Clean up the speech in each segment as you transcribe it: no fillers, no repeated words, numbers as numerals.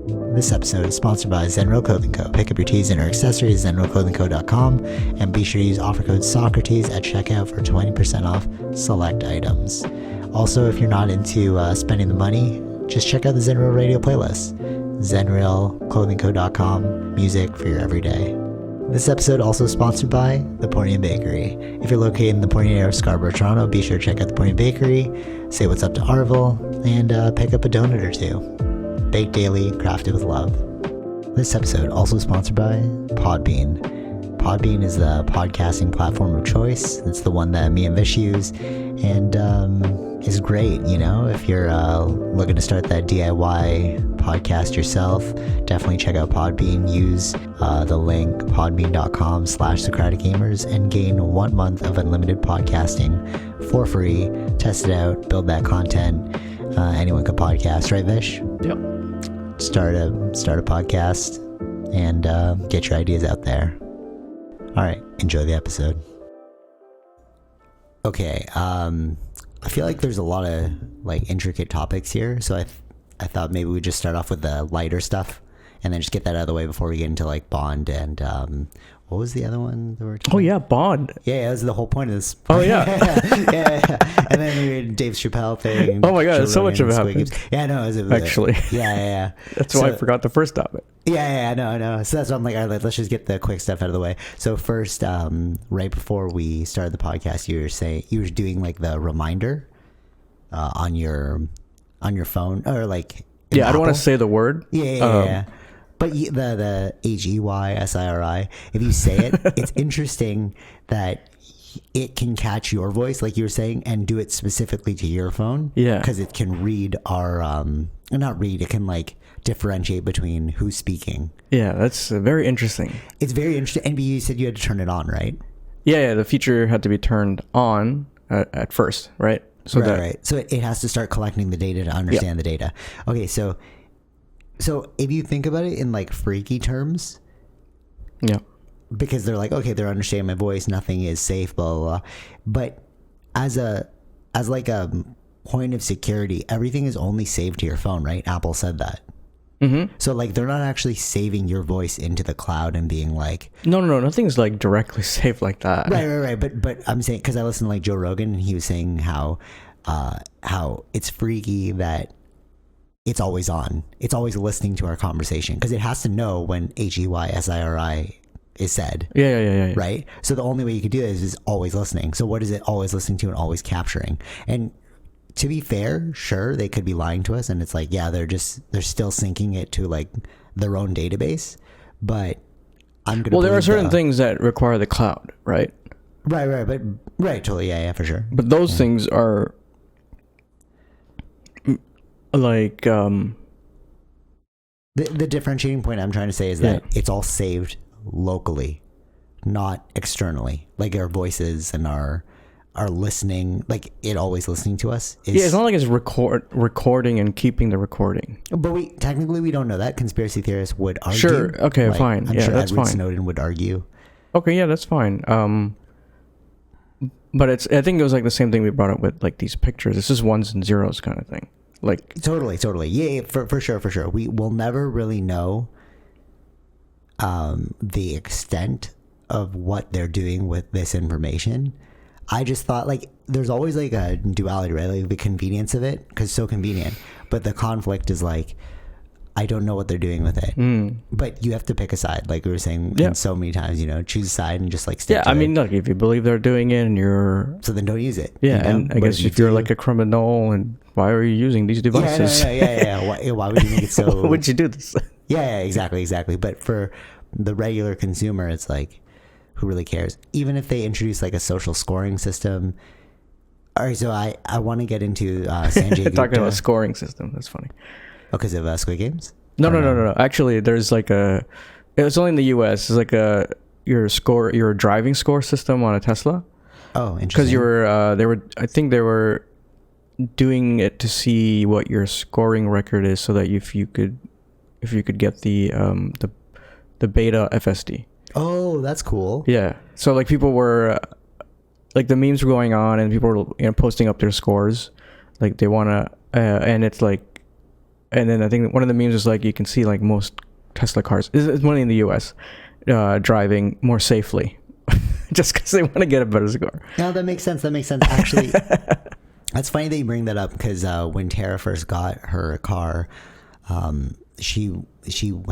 This episode is sponsored by Zenro Clothing Co. Pick up your tees and or accessories at zenroclothingco.com and be sure to use offer code Socrates at checkout for 20% off select items. Also, if you're not into spending the money, just check out the Zenrail radio playlist. zenrailclothingco.com, music for your everyday. This episode also sponsored by The Pointy Bakery. If you're located in the Pointy area of Scarborough, Toronto, be sure to check out The Pointy Bakery, say what's up to Arville, and pick up a donut or two. Baked daily, crafted with love. This episode also sponsored by Podbean. Podbean is the podcasting platform of choice. It's the one that me and Vish use, and is great, you know, if you're looking to start that DIY podcast yourself. Definitely check out Podbean. Use the link podbean.com/SocraticGamers and gain 1 month of unlimited podcasting for free. Test it out, build that content. Anyone could podcast, right, Vish? Yep. Start a podcast and get your ideas out there. All right, enjoy the episode. Okay, I feel like there's a lot of like intricate topics here, so I thought maybe we'd just start off with the lighter stuff and then just get that out of the way before we get into like Bond and what was the other one that we were talking about? Oh yeah, Bond. Yeah, that was the whole point of this. Oh yeah. yeah. And then we had Dave Chappelle thing. Oh my god, there's so much of it happened. Yeah, no, it was actually. Yeah. That's why I forgot the first topic. Yeah, no. So that's why I'm like, all right, let's just get the quick stuff out of the way. So first, right before we started the podcast, you were doing like the reminder on your phone or like. Yeah, I don't want to say the word. Yeah. But the HEYSIRI, if you say it, it's interesting that it can catch your voice, like you were saying, and do it specifically to your phone. Yeah. Because it can read our, not read, it can like differentiate between who's speaking. Yeah, that's very interesting. It's very interesting. And you said you had to turn it on, right? Yeah, the feature had to be turned on at first, right? So right. So it has to start collecting the data to understand the data. Okay, so if you think about it in like freaky terms, yeah, because they're like, okay, they're understanding my voice, nothing is safe, blah, blah, blah. But as like a point of security, everything is only saved to your phone, right? Apple said that. Mm-hmm. So like they're not actually saving your voice into the cloud and being like, no, nothing's like directly saved like that. Right. But I'm saying, because I listened to like Joe Rogan and he was saying how it's freaky that it's always on. It's always listening to our conversation because it has to know when HEYSIRI is said. Yeah. Right? So the only way you could do this is always listening. So what is it always listening to and always capturing? And to be fair, sure, they could be lying to us and it's like, yeah, they're still syncing it to like their own database. But I'm going to there are certain things that require the cloud, right? Right. But totally. Yeah, for sure. But those things are like the differentiating point I'm trying to say is that it's all saved locally, not externally. Like our voices and our listening, like it always listening to us. It's not like it's recording and keeping the recording. But we don't know that. Conspiracy theorists would argue. Sure. Okay. Like, fine. I'm sure that's Edward fine. Snowden would argue. Okay. Yeah, that's fine. But I think it was like the same thing we brought up with like these pictures. This is ones and zeros kind of thing. Like totally. Yeah, for sure. We will never really know the extent of what they're doing with this information. I just thought like there's always like a duality, right? Like the convenience of it, because it's so convenient, but the conflict is like I don't know what they're doing with it. But you have to pick a side, like we were saying so many times, you know, choose a side and just like stick to I mean, look, if you believe they're doing it and you're... So then don't use it. Yeah, you know? and I guess if you're like a criminal, and why are you using these devices? Yeah. Why would you make it so... Why would you do this? Yeah, exactly. But for the regular consumer, it's like, who really cares? Even if they introduce like a social scoring system. All right, so I want to get into Sanjay Gupta. Talking about a scoring system, that's funny. Oh, because of Squid Games? No. Actually, there's like it's only in the US. It's like your driving score system on a Tesla. Oh, interesting. Because I think they were doing it to see what your scoring record is, so that if you could get the beta FSD. Oh, that's cool. Yeah. So like people were like the memes were going on and people were posting up their scores, like they want to and it's like And then I think one of the memes is like you can see like most Tesla cars, it's only in the US, driving more safely just because they want to get a better score. No, that makes sense. Actually, that's funny that you bring that up because when Tara first got her car, she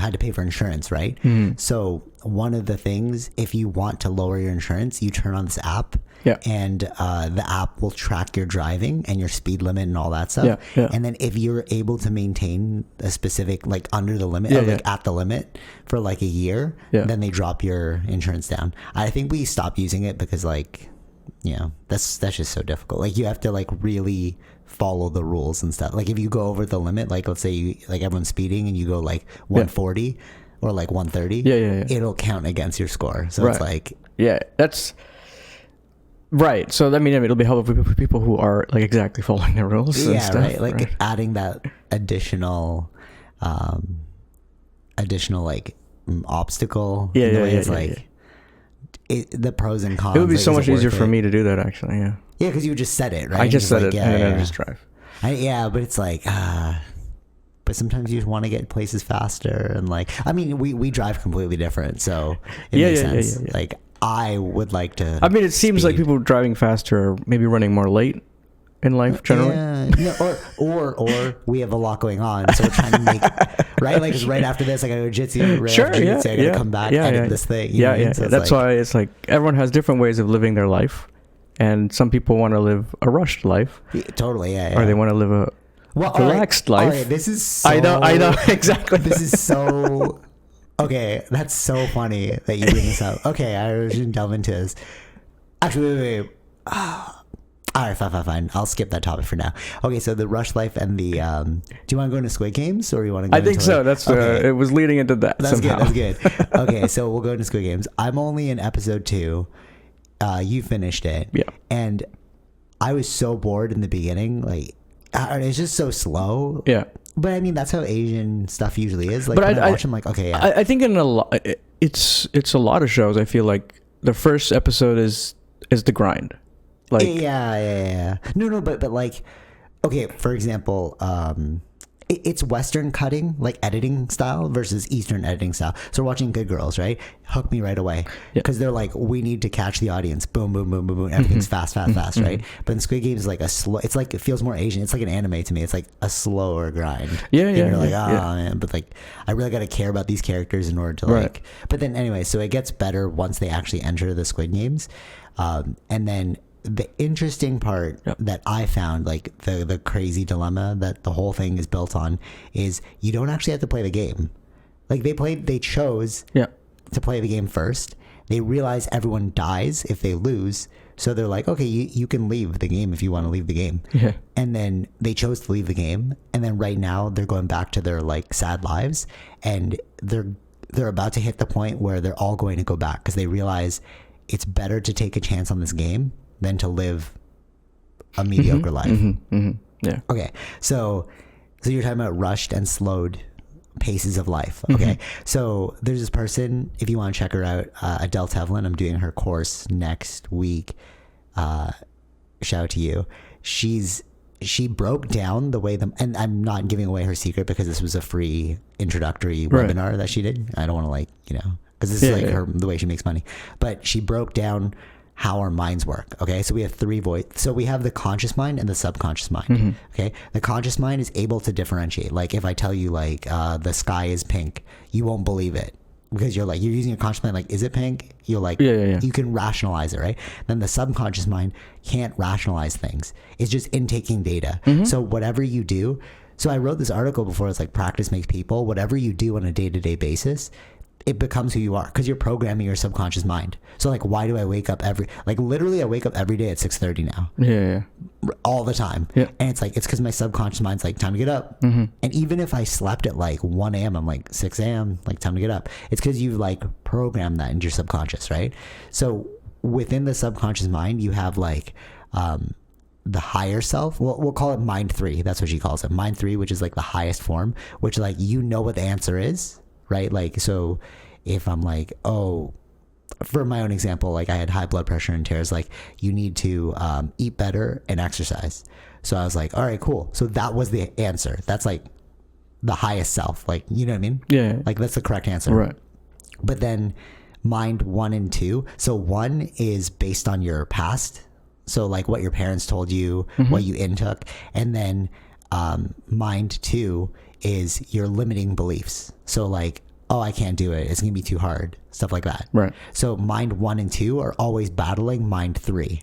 had to pay for insurance, right? So one of the things, if you want to lower your insurance, you turn on this app. Yeah. And the app will track your driving and your speed limit and all that stuff. Yeah. And then if you're able to maintain a specific, like under the limit, at the limit for like a year, then they drop your insurance down. I think we stopped using it because like, you know, that's just so difficult. Like you have to like really follow the rules and stuff. Like if you go over the limit, like let's say like everyone's speeding and you go like 140 or like 130, it'll count against your score. So it's like, that's right. So I mean, it'll be helpful for people who are like exactly following the rules. And stuff, right. Like adding that additional like obstacle. The pros and cons. It would be so much easier for me to do that actually. Yeah. Yeah, because you just set it, right? I just set it and then I just drive. But it's like, but sometimes you just want to get places faster and like, I mean, we drive completely different, so it makes sense. Yeah. Like I would like to. I mean, it seems like people driving faster are maybe running more late in life generally. Yeah, or we have a lot going on, so we're trying to make right. Like, 'cause right after this, I got to go jitsu. Right after jitsu, I got to come back edit this thing. So that's why it's like everyone has different ways of living their life, and some people want to live a rushed life. Totally, or they want to live a relaxed life. All right, this is. So, I know exactly. This is so. Okay, that's so funny that you bring this up. Okay, I shouldn't delve into this. Actually, wait. All right, fine. I'll skip that topic for now. Okay, so the rush life and the. Do you want to go into Squid Games or you want to go? I think so. Like, That's it was leading into that. That's somehow. good. Okay, so we'll go into Squid Games. I'm only in episode 2. You finished it. Yeah. And I was so bored in the beginning. Like, it's just so slow. Yeah. But I mean, that's how Asian stuff usually is. Like, but when I watch them, like, okay, yeah. I think in a lot, it's a lot of shows. I feel like the first episode is the grind. Like, yeah. No, but like, okay, for example, it's Western cutting, like editing style versus Eastern editing style. So we're watching Good Girls, right? Hook me right away. Because they're like, we need to catch the audience. Boom, boom, boom, boom, boom. Everything's fast, right? But in Squid Games is like a slow, it's like, it feels more Asian. It's like an anime to me. It's like a slower grind. And you're like, man. But like, I really got to care about these characters in order to like, but then anyway, so it gets better once they actually enter the Squid Games. And then the interesting part that I found, like the crazy dilemma that the whole thing is built on, is you don't actually have to play the game. Like they chose to play the game first. They realize everyone dies if they lose. So they're like, okay, you can leave the game if you want to leave the game. Yeah. And then they chose to leave the game. And then right now they're going back to their like sad lives. And they're about to hit the point where they're all going to go back because they realize it's better to take a chance on this game than to live a mediocre life. Yeah. Okay. So you're talking about rushed and slowed paces of life. Okay. So there's this person, if you want to check her out, Adele Tevlin. I'm doing her course next week. Shout out to you. She broke down the way and I'm not giving away her secret because this was a free introductory webinar that she did. I don't want to because this is the way she makes money. But she broke down how our minds work. Okay, so we have 3 so we have the conscious mind and the subconscious mind. Okay, the conscious mind is able to differentiate. Like if I tell you like the sky is pink, you won't believe it because you're using your conscious mind, like, is it pink? You're like, you can rationalize it, right? Then the subconscious mind can't rationalize things. It's just intaking data. So whatever you do, so I wrote this article before, it's like practice makes people. Whatever you do on a day-to-day basis, it becomes who you are because you're programming your subconscious mind. So like, why do I wake up literally I wake up every day at 6:30 now. All the time. And it's like, it's because my subconscious mind's like, time to get up. And even if I slept at like 1 a.m., I'm like 6 a.m., like time to get up. It's because you've like programmed that into your subconscious, right? So within the subconscious mind, you have like the higher self. We'll call it mind 3. That's what she calls it. Mind 3, which is like the highest form, which like, you know what the answer is. Right? Like, so if I'm like, oh, for my own example, like I had high blood pressure and Tara's like, you need to eat better and exercise. So I was like, all right, cool. So that was the answer. That's like the highest self. Like, you know what I mean? Yeah. Like, that's the correct answer. Right. But then mind 1 and 2. So 1 is based on your past. So like what your parents told you, what you intook. And then mind 2 is your limiting beliefs. So like, oh, I can't do it. It's going to be too hard. Stuff like that. Right. So mind 1 and 2 are always battling mind 3.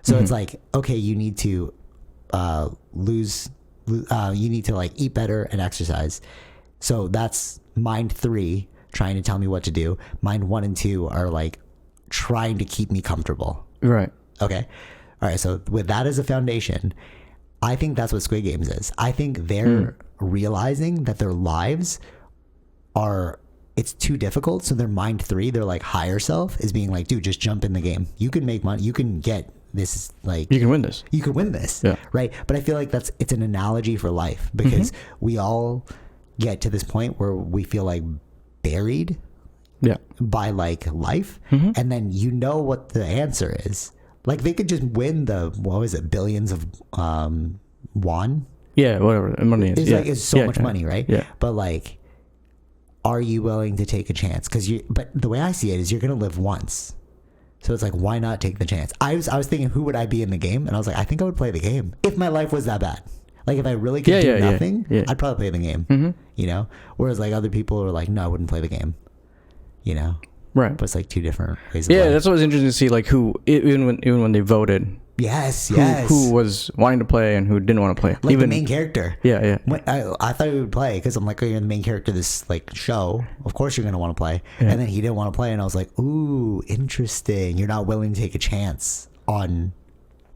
So it's like, okay, you need to you need to like eat better and exercise. So that's mind 3 trying to tell me what to do. Mind 1 and 2 are like trying to keep me comfortable. Right. Okay. All right. So with that as a foundation, I think that's what Squid Games is. I think they're realizing that their lives it's too difficult. So their mind 3, their like higher self is being like, dude, just jump in the game. You can make money. You can get this, like, You can win this. you could win this. Yeah. Right. But I feel like it's an analogy for life, because we all get to this point where we feel like buried Yeah. by like life. And then you know what the answer is. Like, they could just win the, what was it, billions of won. Yeah. Whatever. Money is. It's Yeah. like, it's so much money, right? Yeah. But like, are you willing to take a chance? But the way I see it is you're going to live once. So it's like, why not take the chance? I was thinking, who would I be in the game? And I was like, I think I would play the game if my life was that bad. Like, if I really could do nothing, I'd probably play the game, you know? Whereas like other people are like, no, I wouldn't play the game, you know? Right. But it's like two different ways of life. That's what was interesting to see, like who, even when they voted, Yes. who was wanting to play and who didn't want to play. Like even the main character. Yeah. I thought he would play because I'm like, oh, you're the main character of this like show. Of course you're going to want to play. And then he didn't want to play. And I was like, ooh, interesting. You're not willing to take a chance on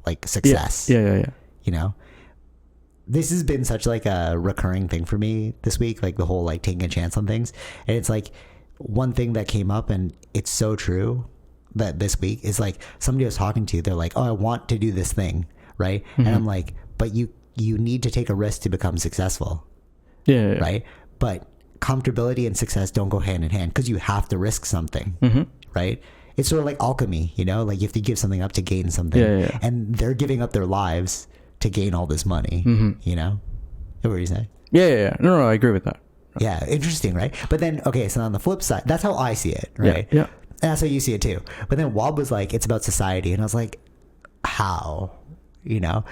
like success. Yeah. You know? This has been such like a recurring thing for me this week, like the whole like taking a chance on things. And it's like one thing that came up, and it's so true, that this week is like somebody I was talking to, they're like, oh, I want to do this thing, right? And I'm like, but you need to take a risk to become successful. Yeah. Right? But comfortability and success don't go hand in hand, because you have to risk something, right? It's sort of like alchemy, you know, like you have to give something up to gain something. And they're giving up their lives to gain all this money, you know? What were you saying? Yeah. No, I agree with that. Yeah, interesting, right? But then, okay, so on the flip side, that's how I see it, right? Yeah. And that's how you see it too. But then Wob was like, it's about society. And I was like, how? You know?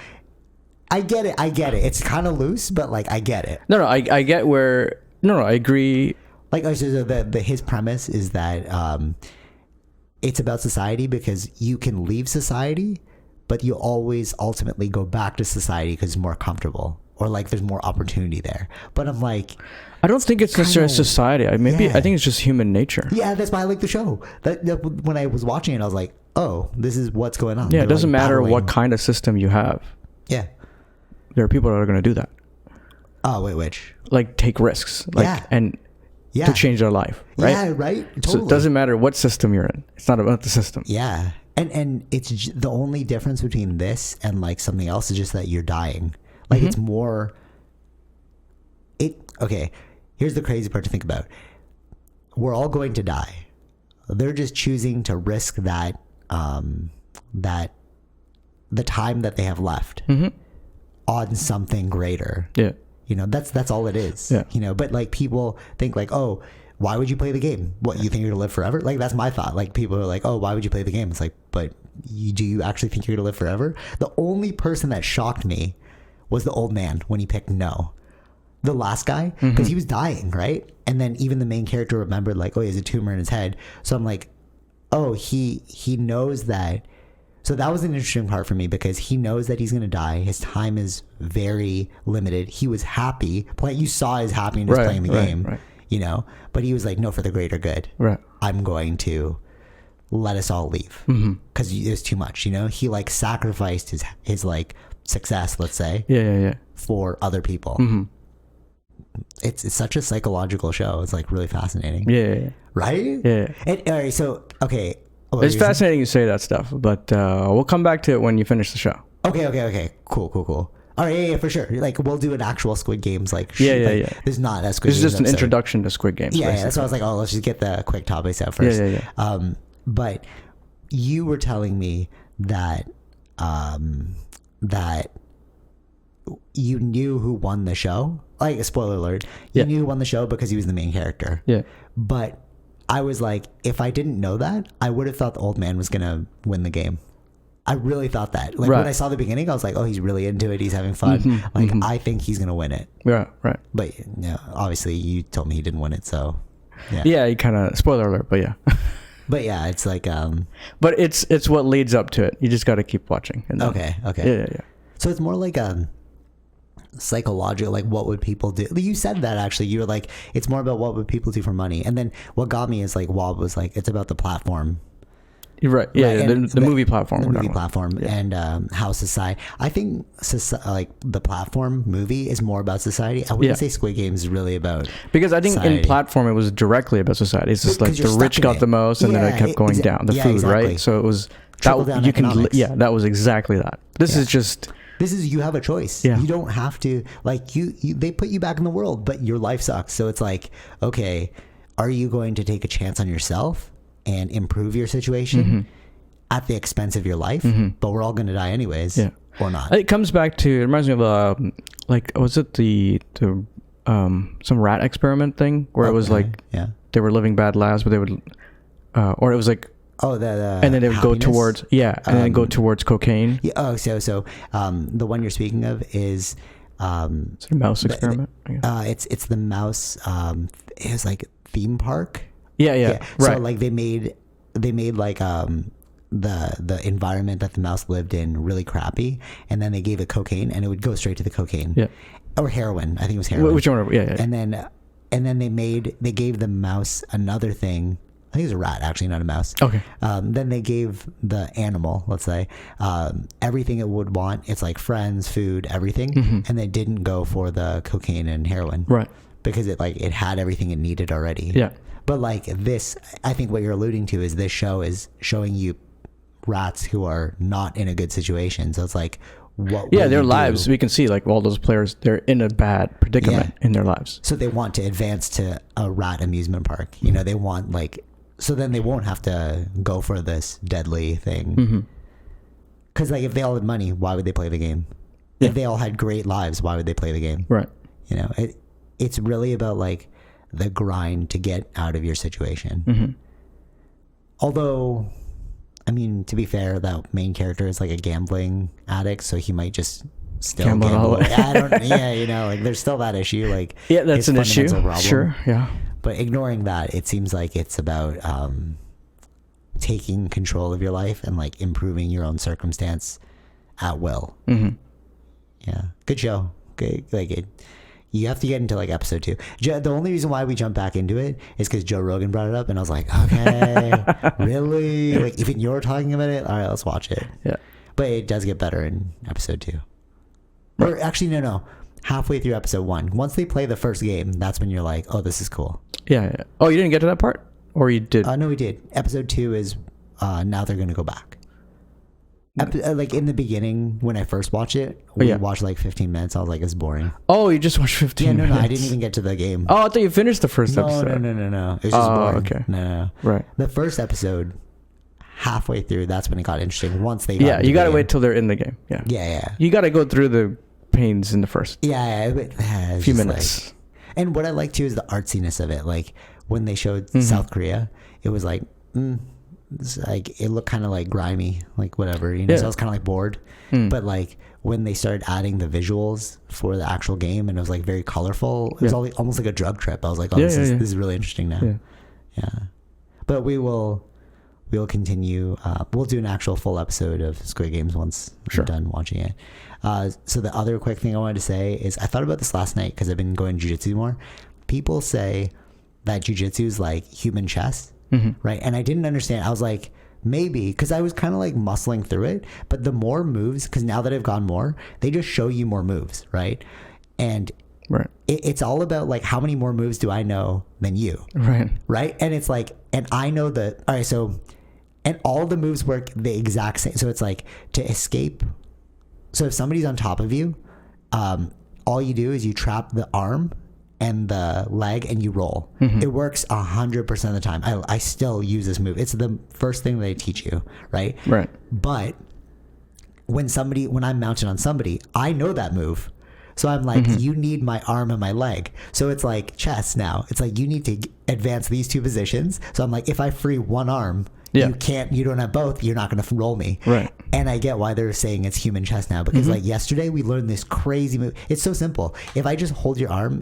I get it. It's kind of loose, but like, I get it. No, I get where... No, I agree. Like, so his premise is that it's about society because you can leave society, but you always ultimately go back to society because it's more comfortable, or like there's more opportunity there. But I'm like... I don't think it's necessarily society. I think it's just human nature. Yeah, that's why I like the show. That when I was watching it, I was like, oh, this is what's going on. Yeah, it doesn't like matter battling. what kind of system you have. Yeah. There are people that are going to do that. Oh, wait, which? Like take risks. And to change their life. Right? Yeah, right? Totally. So it doesn't matter what system you're in. It's not about the system. Yeah. And it's the only difference between this and like something else is just that you're dying. Like it's more... Okay, here's the crazy part to think about. We're all going to die. They're just choosing to risk that the time that they have left on something greater. Yeah. You know, that's all it is. Yeah. You know, but like people think like, oh, why would you play the game? What, you think you're gonna live forever? Like, that's my thought. Like, people are like, oh, why would you play the game? It's like, but do you actually think you're gonna live forever? The only person that shocked me was the old man when he picked no. The last guy, because he was dying, right? And then even the main character remembered like, oh, he has a tumor in his head. So I'm like, oh, he knows that. So that was an interesting part for me, because he knows that he's going to die. His time is very limited. He was happy. You saw his happiness playing the game, you know? But he was like, no, for the greater good. Right. I'm going to let us all leave. Because there's too much, you know? He like sacrificed his like success, let's say. Yeah. For other people. It's such a psychological show. It's like really fascinating. Yeah. Right? Yeah. All right. So, okay. It's fascinating you say that stuff, but we'll come back to it when you finish the show. Okay. Cool. All right. Yeah, for sure. Like, we'll do an actual Squid Games. Like, yeah. This is not a Squid Games. This is just an episode. introduction to Squid Games. Yeah. That's why I was like, oh, let's just get the quick topics out first. Yeah. But you were telling me that, you knew who won the show. Like, spoiler alert, you knew who won the show because he was the main character. Yeah. But I was like, if I didn't know that, I would have thought the old man was gonna win the game. I really thought that. Like, when I saw the beginning, I was like, oh, he's really into it. He's having fun. I think he's gonna win it. Yeah, right. But obviously, you told me he didn't win it, so yeah. Yeah, you kind of spoiler alert, but yeah. But yeah, it's like but it's what leads up to it. You just got to keep watching. And then, okay. Yeah. So it's more like psychological, like what would people do? You said that actually. You were like, it's more about what would people do for money. And then what got me is like Wob was like, it's about the platform. You're right. Yeah, right? The movie platform. The movie platform and how society. I think like the platform movie is more about society. I wouldn't say Squid Game is really about because I think society. in platform it was directly about society. It's just like the rich got the most, and then it kept going down. The food, exactly. right? So it was Trickle-down economics. that was exactly that. This is just. This is, you have a choice. You don't have to, like, you they put you back in the world, but your life sucks. So it's like, okay, are you going to take a chance on yourself and improve your situation at the expense of your life? But we're all going to die anyways, or not. It comes back to, it reminds me of, like, was it the some rat experiment thing where it was like, they were living bad lives, but they would, or it was like, and then they would go towards and then go towards cocaine. Yeah. Oh, so the one you're speaking of is it's a mouse experiment. It's the mouse. It was like theme park. Yeah. Right. So like they made like the environment that the mouse lived in really crappy, and then they gave it cocaine, and it would go straight to the cocaine. Yeah. Or heroin. I think it was heroin. Which one? Yeah. And then they gave the mouse another thing. I think it was a rat, actually, not a mouse. Okay. Then they gave the animal, let's say, everything it would want. It's like friends, food, everything. And they didn't go for the cocaine and heroin. Right. Because it had everything it needed already. Yeah. But like this, I think what you're alluding to is this show is showing you rats who are not in a good situation. So it's like, what their lives, we can see like all those players, they're in a bad predicament in their lives. So they want to advance to a rat amusement park. You know, they want like... So then they won't have to go for this deadly thing. Because like if they all had money, why would they play the game? If they all had great lives, why would they play the game? Right. You know, it's really about like the grind to get out of your situation. Although, I mean, to be fair, that main character is like a gambling addict, so he might just still gamble. I don't. Yeah, you know, like there's still that issue. Like that's an issue. Problem. Sure. Yeah. But ignoring that, it seems like it's about taking control of your life and like improving your own circumstance at will. Yeah, good show. Good, like you have to get into like episode 2. The only reason why we jumped back into it is because Joe Rogan brought it up, and I was like, okay, really? Like even you're talking about it. All right, let's watch it. Yeah, but it does get better in episode 2. Or actually, no. Halfway through episode 1, once they play the first game, that's when you're like, oh, this is cool. Yeah. Oh, you didn't get to that part, or you did? No, we did. Episode 2 is now they're gonna go back. Like in the beginning when I first watched it, we watched like 15 minutes. I was like, it's boring. Oh, you just watched 15 minutes? No, I didn't even get to the game. Oh, I thought you finished the first episode. No. It was just boring. Okay. No. Right. The first episode, halfway through, that's when it got interesting. Once they you gotta wait till they're in the game. Yeah. You gotta go through the pains in the first few minutes. Like, and what I like too is the artsiness of it. Like when they showed South Korea, it was like, it's like it looked kind of like grimy, like whatever, you know. So I was kind of like bored. But like when they started adding the visuals for the actual game, and it was like very colorful, it was almost like a drug trip. I was like, oh, this is really interesting now. Yeah. But we'll continue. We'll do an actual full episode of Squid Games once we're done watching it. So the other quick thing I wanted to say is I thought about this last night because I've been going jiu-jitsu more. People say that jiu-jitsu is like human chess, right? And I didn't understand. I was like, maybe, because I was kind of like muscling through it. But the more moves, because now that I've gone more, they just show you more moves, right? And it's all about like how many more moves do I know than you, right? And it's like, and I know all right, so, and all the moves work the exact same. So it's like to escape. So if somebody's on top of you, all you do is you trap the arm and the leg and you roll. It works 100% of the time. I still use this move. It's the first thing they teach you, right? Right. But when I'm mounted on somebody, I know that move. So I'm like, you need my arm and my leg. So it's like chess now. It's like you need to advance these two positions. So I'm like, if I free one arm, you don't have both, you're not going to roll me. Right. And I get why they're saying it's human chess now, because like yesterday we learned this crazy move. It's so simple. If I just hold your arm,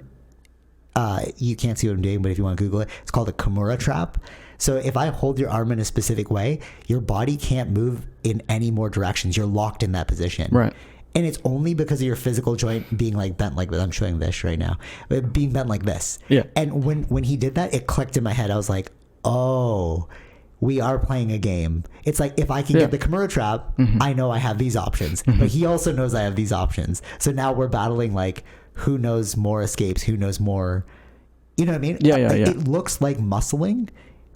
you can't see what I'm doing, but if you want to Google it, it's called a Kimura Trap. So if I hold your arm in a specific way, your body can't move in any more directions. You're locked in that position. Right. And it's only because of your physical joint being like bent like this. I'm showing this right now. Being bent like this. Yeah. And when he did that, it clicked in my head. I was like, oh, we are playing a game. It's like, if I can get the Kimura Trap, I know I have these options. But he also knows I have these options. So now we're battling like, who knows more escapes? Who knows more? You know what I mean? Yeah. It looks like muscling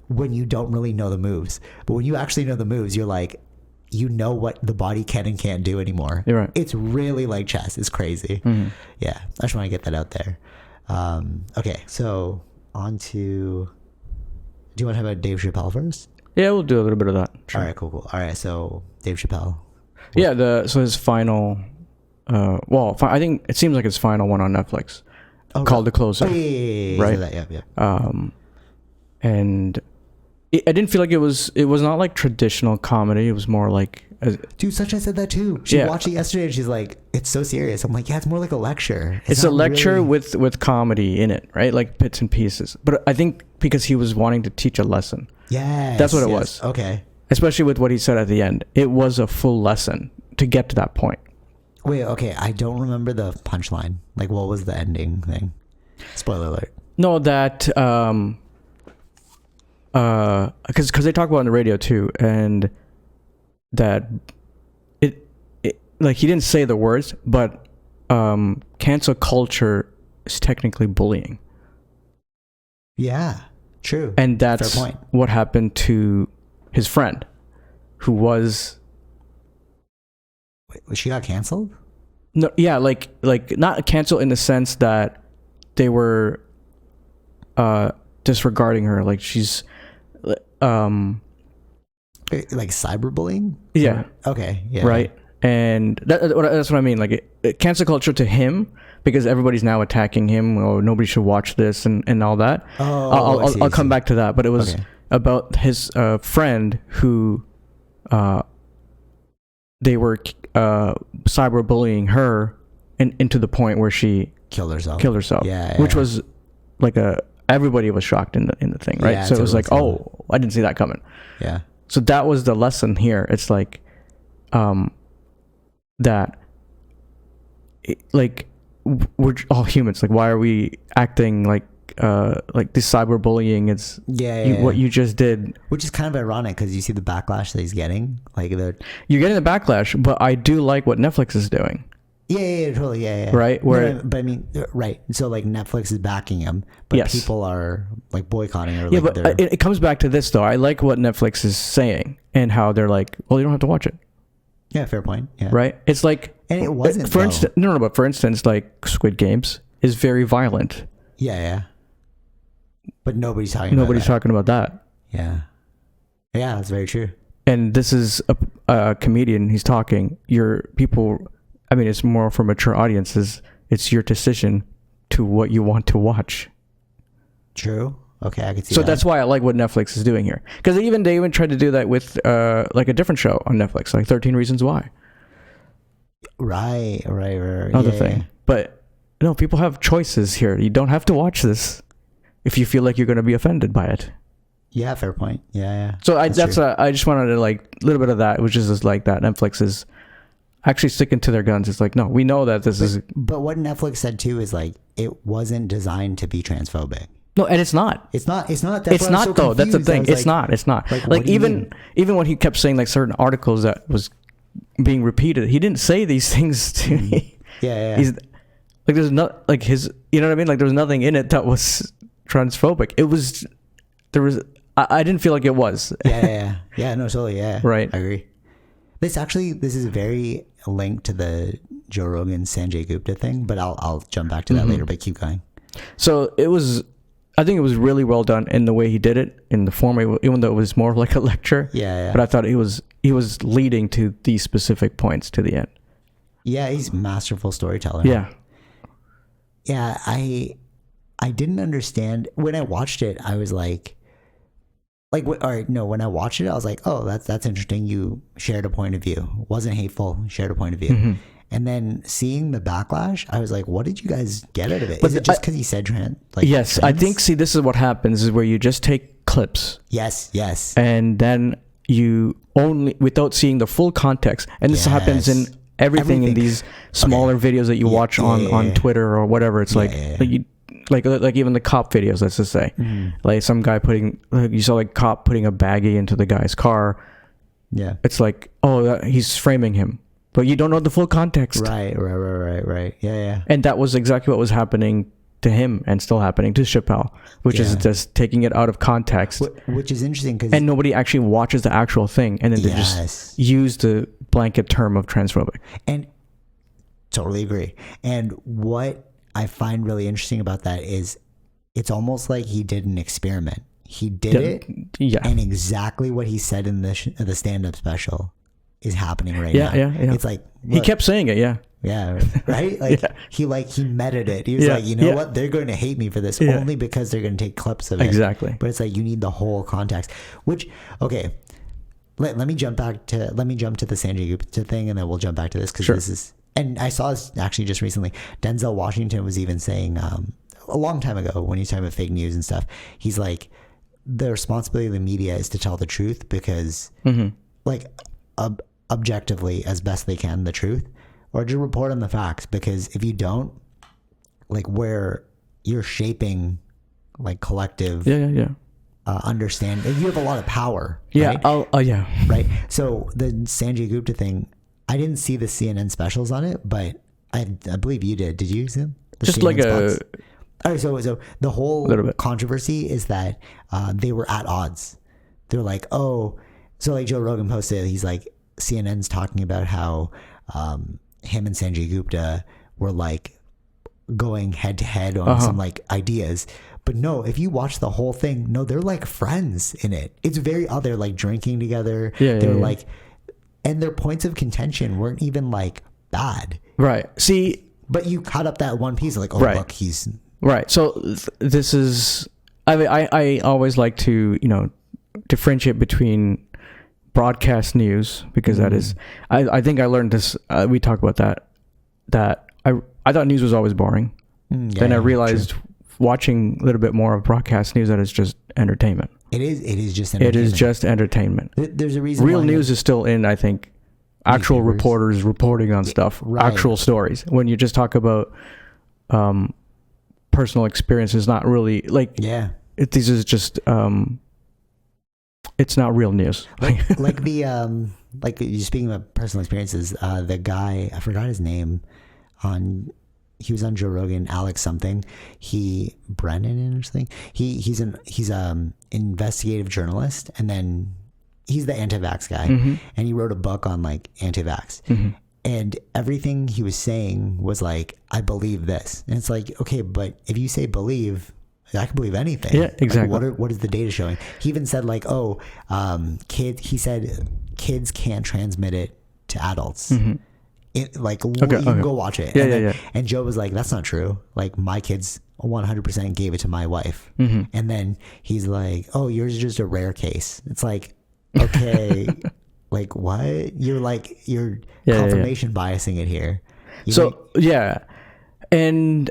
when you don't really know the moves. But when you actually know the moves, you're like, you know what the body can and can't do anymore. You're right. It's really like chess. It's crazy. Yeah. I just want to get that out there. Okay. So on to... Do you want to talk about Dave Chappelle first? Yeah, we'll do a little bit of that. Sure. All right, cool. All right, so Dave Chappelle. Yeah, so his final, I think it seems like his final one on Netflix, called The Closer. Yeah. Right? Yeah. And I didn't feel like it was not like traditional comedy. It was more like... Dude, Sunshine said that too. She watched it yesterday and she's like, it's so serious. I'm like, yeah, it's more like a lecture. It's a lecture with comedy in it, right? Like bits and pieces. But I think because he was wanting to teach a lesson. Yeah. That's what it was. Okay. Especially with what he said at the end. It was a full lesson to get to that point. Wait, okay. I don't remember the punchline. Like, what was the ending thing? Spoiler alert. No, that... because they talk about it on the radio too, and that it like he didn't say the words, but cancel culture is technically bullying. Yeah, true. And that's fair point. What happened to his friend, who was... Wait, she got canceled? No, yeah, like not canceled in the sense that they were disregarding her. Like she's like cyberbullying? Yeah. Okay. Yeah. Right. And that's what I mean. Like cancel culture to him, because everybody's now attacking him. Oh, nobody should watch this and all that. Oh, I'll come back to that. But it was about his friend who they were cyberbullying her into the point where she killed herself. Yeah. Which was like everybody was shocked in the thing, right? Yeah, so it was like, oh, I didn't see that coming. Yeah. So that was the lesson here. It's like, that, like, we're all humans. Like, why are we acting like this cyberbullying? It's what you just did. Which is kind of ironic because you see the backlash that he's getting. Like, you're getting the backlash, but I do like what Netflix is doing. Yeah, totally, yeah. Right? But I mean, right. So, like, Netflix is backing him, but people are, like, boycotting or, like, but it comes back to this, though. I like what Netflix is saying and how they're like, well, you don't have to watch it. Yeah, fair point. Yeah. Right? It's like... And it wasn't, for instance, but for instance, like, Squid Games is very violent. Yeah. But nobody's talking about that. Yeah. Yeah, that's very true. And this is a comedian. He's talking. It's more for mature audiences. It's your decision to what you want to watch. True. Okay, I can see that. So that's why I like what Netflix is doing here. Because they even tried to do that with like a different show on Netflix, like 13 Reasons Why. Right. Another thing. Yeah. But no, people have choices here. You don't have to watch this if you feel like you're going to be offended by it. Yeah, fair point. Yeah. So I just wanted to, like, a little bit of that, which is just like that. Netflix is actually sticking to their guns. It's like, no, we know that this is... But what Netflix said too is, like, it wasn't designed to be transphobic. No, and it's not. It's not. It's not though. That's the thing. It's not. Like even when he kept saying, like, certain articles that was being repeated, he didn't say these things to me. Yeah. He's like, there's not, like, his, you know what I mean? Like, there was nothing in it that was transphobic. I didn't feel like it was. Yeah. No, totally. Yeah. Right. I agree. This is very linked to the Joe Rogan Sanjay Gupta thing, but I'll jump back to that later. But keep going. So I think it was really well done in the way he did it, in the form, even though it was more like a lecture. Yeah. But I thought he was leading to these specific points to the end. Yeah, he's a masterful storyteller. Yeah. Yeah, I didn't understand when I watched it. I was like, when I watched it, I was like, oh, that's interesting. You shared a point of view. Wasn't hateful. Shared a point of view. Mm-hmm. And then seeing the backlash, I was like, what did you guys get out of it? Is it just because he said trans? Like, yes, trans? I think. See, this is what happens: is where you just take clips. Yes. And then you only, without seeing the full context, and this happens in everything in these smaller videos that you watch on Twitter or whatever. It's like even the cop videos, let's just say, like some guy you saw like cop putting a baggie into the guy's car. Yeah, it's like, oh, he's framing him, but you don't know the full context. Right. Yeah. And that was exactly what was happening to him and still happening to Chappelle, which is just taking it out of context. Which is interesting because... And nobody actually watches the actual thing, and then they just use the blanket term of transphobic. And totally agree. And what I find really interesting about that is it's almost like he did an experiment. He did it, and exactly what he said in the stand-up special is happening right now. Yeah. It's like... Look, he kept saying it, Yeah, right? Like he meted it. He was like, you know what? They're going to hate me for this only because they're going to take clips of it. Exactly. But it's like you need the whole context. Which, okay, let me jump to the Sanjay Gupta thing, and then we'll jump back to this because this is. And I saw this actually just recently. Denzel Washington was even saying a long time ago when he's talking about fake news and stuff. He's like, the responsibility of the media is to tell the truth because, objectively as best they can, the truth. Or just report on the facts, because if you don't, like, where you're shaping like collective understand, you have a lot of power. Right? Right. So the Sanjay Gupta thing, I didn't see the CNN specials on it, but I believe you did. Did you see them? Just CNN like spots? All right, so the whole controversy is that they were at odds. They're like, oh, so like Joe Rogan posted, he's like, CNN's talking about how him and Sanjay Gupta were like going head to head on some like ideas. But no, if you watch the whole thing, no, they're like friends in it. It's very odd. They're like drinking together. They're like, and their points of contention weren't even like bad. Right. See, but you cut up that one piece like, oh, look, he's right. So this is, I always like to, differentiate between broadcast news, because that is, I think I learned this, we talked about that I thought news was always boring. Then I realized watching a little bit more of broadcast news that it's just entertainment. It is just entertainment. It is just entertainment. There's a reason real news is still in, I think, actual reporters reporting on stuff, actual stories. When you just talk about personal experiences, not really like, this is just it's not real news. like you speaking about personal experiences, the guy, I forgot his name, he was on Joe Rogan, Alex something, Brennan or something. He's an investigative journalist, and then he's the anti-vax guy, and he wrote a book on like anti-vax, and everything he was saying was like, I believe this, and it's like, okay, but if you say believe, I can believe anything. Yeah, exactly. Like, what is the data showing? He even said like, kids can't transmit it to adults. You can go watch it. And Joe was like, that's not true. Like, my kids 100% gave it to my wife. And then he's like, oh, yours is just a rare case. It's like, okay, like what? You're confirmation biasing it here. And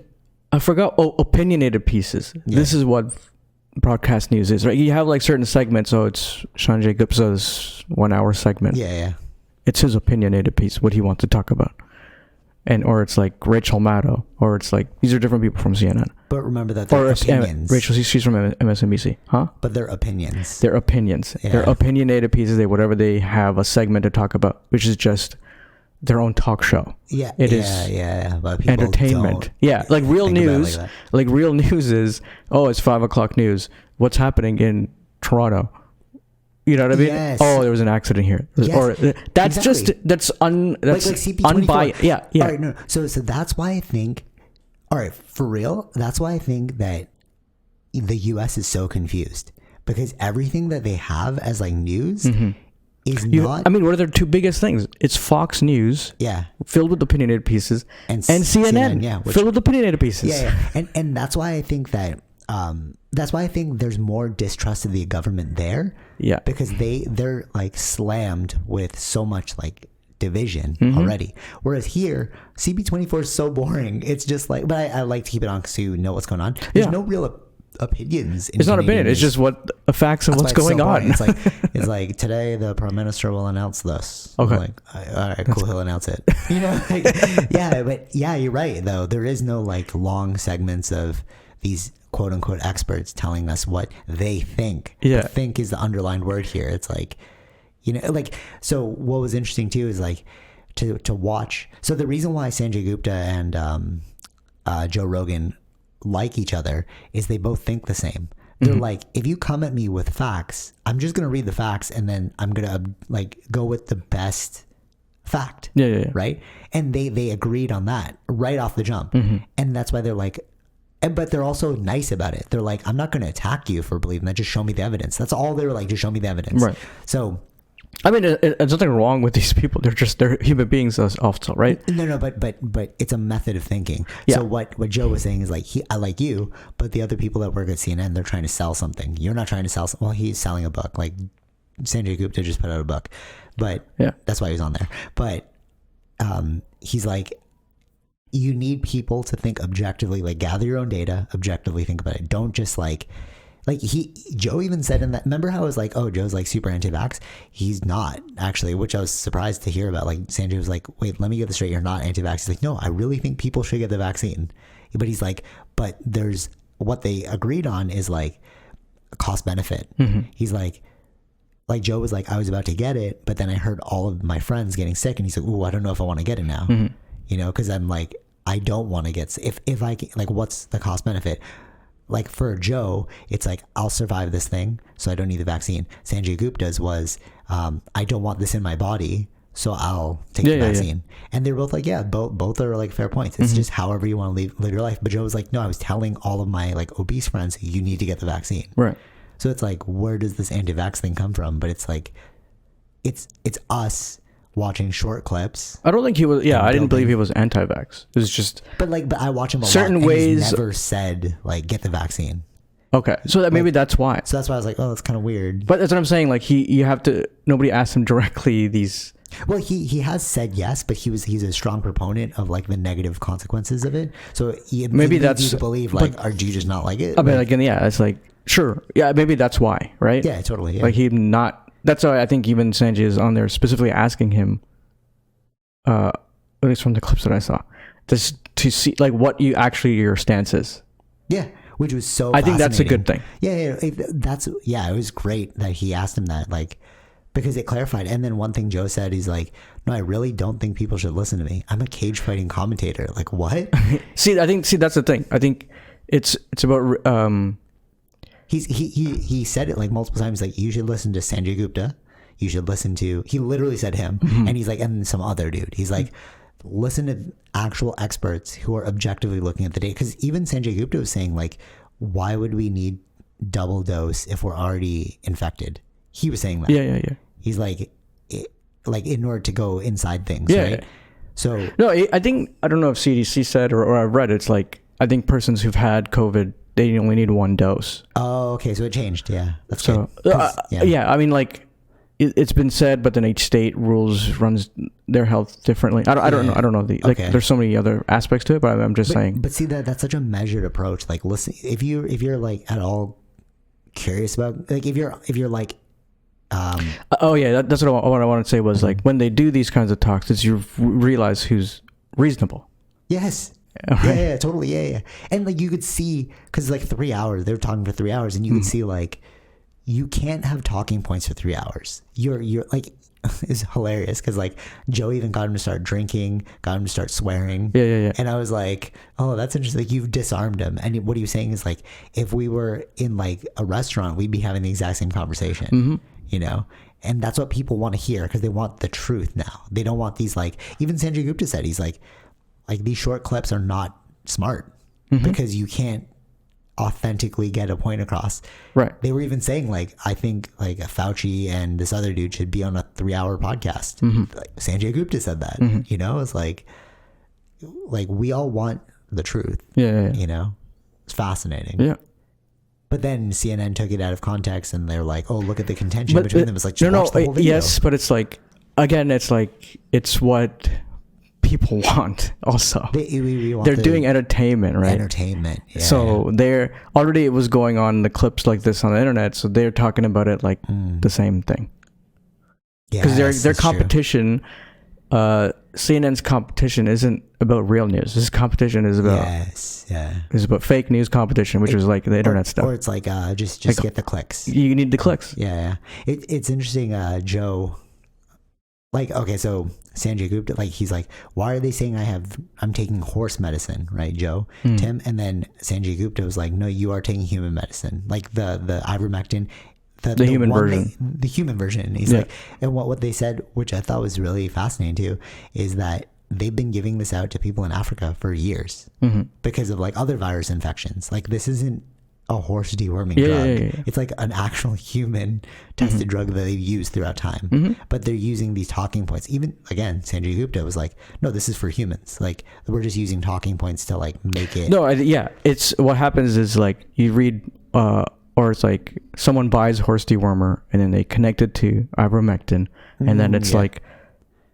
I forgot opinionated pieces. This is what broadcast news is, right? You have like certain segments. So it's Sanjay Gupta's 1 hour segment. It's his opinionated piece, what he wants to talk about. Or it's like Rachel Maddow, or it's like, these are different people from CNN. But remember that they're opinions. Rachel, she's from MSNBC, huh? But they're opinions. They're opinions. They're opinionated pieces. Whatever they have a segment to talk about, which is just their own talk show. It is entertainment. Like real news. Like real news is, it's 5:00 news. What's happening in Toronto? You know what I mean? Yes. Oh, there was an accident here. Yes. Or that's exactly. that's CP24. Unbiased. Yeah. All right, no. So that's why I think, all right, for real, that's why I think that the US is so confused, because everything that they have as like news is not. I mean, what are their two biggest things? It's Fox News, Yeah. filled with opinionated pieces, and CNN, yeah, filled with opinionated pieces. Yeah. And that's why I think that that's why I think there's more distrust of the government there. Yeah. Because they're like slammed with so much like division already. Whereas here, CB24 is so boring. It's just like, but I like to keep it on so you know what's going on. There's no real opinions. It's not opinion. It's just the facts of what's going on. It's like today the prime minister will announce this. Okay. I'm like, all right, cool. He'll announce it. Yeah, but yeah, you're right though. There is no like long segments of these quote unquote experts telling us what they think. Yeah. The think is the underlined word here. It's like, like, so what was interesting too is like to watch. So the reason why Sanjay Gupta and Joe Rogan like each other is they both think the same. They're like, if you come at me with facts, I'm just going to read the facts and then I'm going to like go with the best fact. Yeah. Right. And they agreed on that right off the jump. And that's why they're like, but they're also nice about it. They're like, I'm not going to attack you for believing that. Just show me the evidence. That's all they were like, just show me the evidence. Right. So, I mean, there's nothing wrong with these people. They're human beings also, right? No, but it's a method of thinking. Yeah. So what Joe was saying is like, I like you, but the other people that work at CNN, they're trying to sell something. You're not trying to sell. Well, he's selling a book. Like Sanjay Gupta just put out a book, but that's why he was on there. But he's like, you need people to think objectively, like gather your own data, objectively think about it. Don't just like Joe even said in that, remember how it was like, oh, Joe's like super anti-vax? He's not actually, which I was surprised to hear about. Like Sanjay was like, wait, let me get this straight. You're not anti-vax. He's like, no, I really think people should get the vaccine. But he's like, but there's what they agreed on is like a cost benefit. He's like Joe was like, I was about to get it, but then I heard all of my friends getting sick and he's like, ooh, I don't know if I want to get it now. Because I'm like, I don't want to get sick. If I like, what's the cost benefit? Like for Joe, it's like, I'll survive this thing, so I don't need the vaccine. Sanjay Gupta's was, I don't want this in my body, so I'll take the vaccine. And they're both like, yeah, both are like fair points. It's just however you want to live your life. But Joe was like, no, I was telling all of my like obese friends, you need to get the vaccine. Right. So it's like, where does this anti-vax thing come from? But it's like, it's us watching short clips. I don't think he was. Yeah, I didn't believe he was anti-vax. It was just. But I watch him a certain lot. ways. He's never said like get the vaccine. Okay, so that maybe that's why. So that's why I was like, oh, that's kind of weird. But that's what I'm saying. Like you have to. Nobody asked him directly these. Well, he has said yes, but he's a strong proponent of like the negative consequences of it. So maybe that's you to believe like, or do you just not like it? I mean, again, yeah, it's like sure, yeah, maybe that's why, right? Yeah, totally. Yeah. Like he not. That's why I think even Sanjay is on there specifically asking him. At least from the clips that I saw, just to see like what your stance is. Yeah, which was so. I think that's a good thing. Yeah, it was great that he asked him that, like, because it clarified. And then one thing Joe said, he's like, "No, I really don't think people should listen to me. I'm a cage fighting commentator." Like, what? see, that's the thing. I think it's about. He said it like multiple times. Like, you should listen to Sanjay Gupta. You should listen to, he literally said him, and he's like, and some other dude. He's like, listen to actual experts who are objectively looking at the data. Because even Sanjay Gupta was saying, like, why would we need double dose if we're already infected? He was saying that. Yeah. He's like in order to go inside things, right? Yeah. So no, I think, I don't know if CDC said or I've read, it's like, I think persons who've had COVID, they only need one dose. Oh, okay. So it changed. Yeah. That's so, yeah. I mean, like, it's been said, but then each state runs their health differently. I don't know. I don't know there's so many other aspects to it, but I'm just saying. But see that's such a measured approach. Like, listen, if you're like at all curious about, like, if you're like, that's what I wanted to say was like when they do these kinds of talks, is you realize who's reasonable. Yes. Right? Yeah, totally. Yeah. And like you could see, because like 3 hours, they were talking for 3 hours, and you could see like. You can't have talking points for 3 hours. You're like, it's hilarious because like Joe even got him to start drinking, got him to start swearing. Yeah. And I was like, oh, that's interesting. Like, you've disarmed him. And what he was saying is like, if we were in like a restaurant, we'd be having the exact same conversation, And that's what people want to hear because they want the truth now. They don't want these like, even Sanjay Gupta said, he's like these short clips are not smart because you can't authentically get a point across. Right. They were even saying like, I think like Fauci and this other dude should be on a 3-hour podcast. Like Sanjay Gupta said that, you know, it's like we all want the truth. Yeah. You know, it's fascinating. Yeah. But then CNN took it out of context and they're like, oh, look at the contention between them. It's like, just watch the whole video. Yes, but it's like, again, it's like, it's what people want also. They're doing entertainment, right? Entertainment. Yeah. So they're already, it was going on the clips like this on the internet. So they're talking about it like the same thing. Because their competition, CNN's competition isn't about real news. This competition is about is about fake news competition, which is like the internet stuff. Or it's like just like, get the clicks. You need the clicks. Yeah. It's interesting. Joe, like, okay, so Sanjay Gupta, like, he's like, why are they saying I'm taking horse medicine, right, Joe? Tim, and then Sanjay Gupta was like, no, you are taking human medicine, like the ivermectin. The human version. The human version. He's like, and what they said, which I thought was really fascinating too, is that they've been giving this out to people in Africa for years because of like other virus infections. Like, this isn't a horse deworming drug. Yeah. It's like an actual human tested drug that they've used throughout time. But they're using these talking points. Even, again, Sanjay Gupta was like, no, this is for humans. Like, we're just using talking points to like make it. No, it's what happens is like you read, or it's like someone buys horse dewormer and then they connect it to ivermectin, and then it's like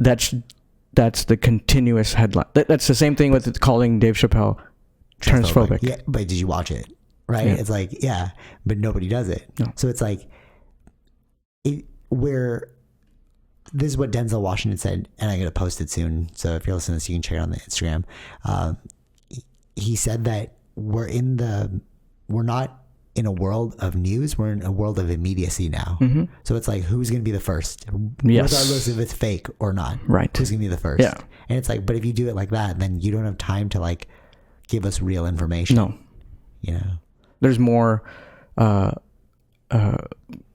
that's the continuous headline. That's the same thing with calling Dave Chappelle transphobic. Yeah, but did you watch it? Right? It's like, but nobody does it. No. So it's like this is what Denzel Washington said, and I'm going to post it soon. So if you're listening to this, you can check it on the Instagram. He said that we're not in a world of news, we're in a world of immediacy now. So it's like, who's going to be the first? Regardless if it's fake or not. Right. Who's going to be the first? Yeah. And it's like, but if you do it like that, then you don't have time to like give us real information. No. You know? There's more, what do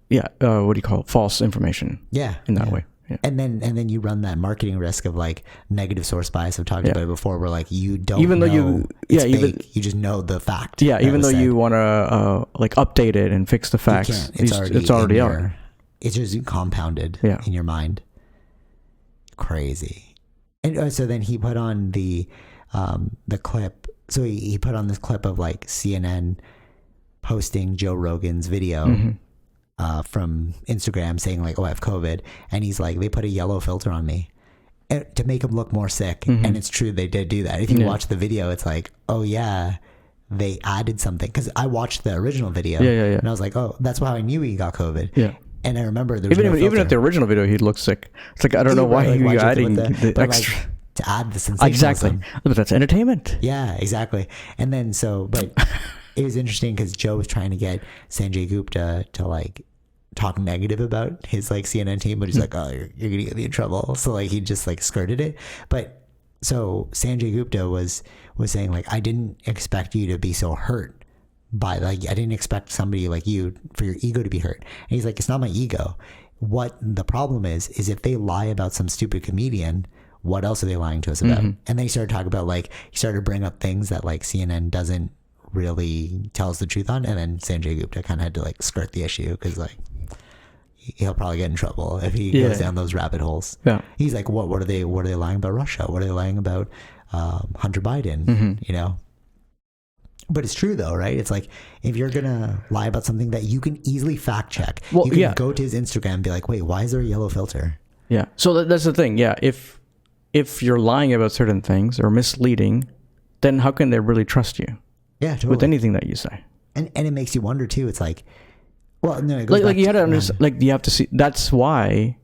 you call it? False information. Yeah. In that way. Yeah. And then you run that marketing risk of like negative source bias. I've talked about it before, where like you don't even though know it's fake, you just know the fact. Yeah, even though you want to like update it and fix the facts, you can't. It's already out. It's just compounded in your mind. Crazy. And so then he put on the clip. So he put on this clip of like CNN posting Joe Rogan's video. From Instagram saying like, oh, I have COVID, and he's like, they put a yellow filter on me to make him look more sick. And it's true, they did do that. If you watch the video, it's like, oh yeah, they added something, because I watched the original video and I was like, oh, that's how I knew he got COVID. And I remember there was even at the original video he looked sick. It's like, I don't know why you adding the extra to add the sensationalism. Exactly, but that's entertainment. Yeah, exactly. And then but it was interesting because Joe was trying to get Sanjay Gupta to like talk negative about his like CNN team, but he's like, oh, you're gonna get me in trouble. So like he just like skirted it. But so Sanjay Gupta was saying like, I didn't expect you to be so hurt by like, I didn't expect somebody like you for your ego to be hurt. And he's like, it's not my ego. What the problem is if they lie about some stupid comedian, what else are they lying to us about? And then he started talking about like, he started to bring up things that like CNN doesn't really tell us the truth on. And then Sanjay Gupta kind of had to like skirt the issue, because like, he'll probably get in trouble if he goes down those rabbit holes. He's like, what are they lying about Russia? What are they lying about Hunter Biden? You know? But it's true though, right? It's like, if you're gonna lie about something that you can easily fact check, you can go to his Instagram and be like, wait, why is there a yellow filter? Yeah. So that's the thing. Yeah. If you're lying about certain things or misleading, then how can they really trust you? Yeah, totally. With anything that you say. And it makes you wonder too. It's like, well, no, it like you had to understand, like you have to see. That's why,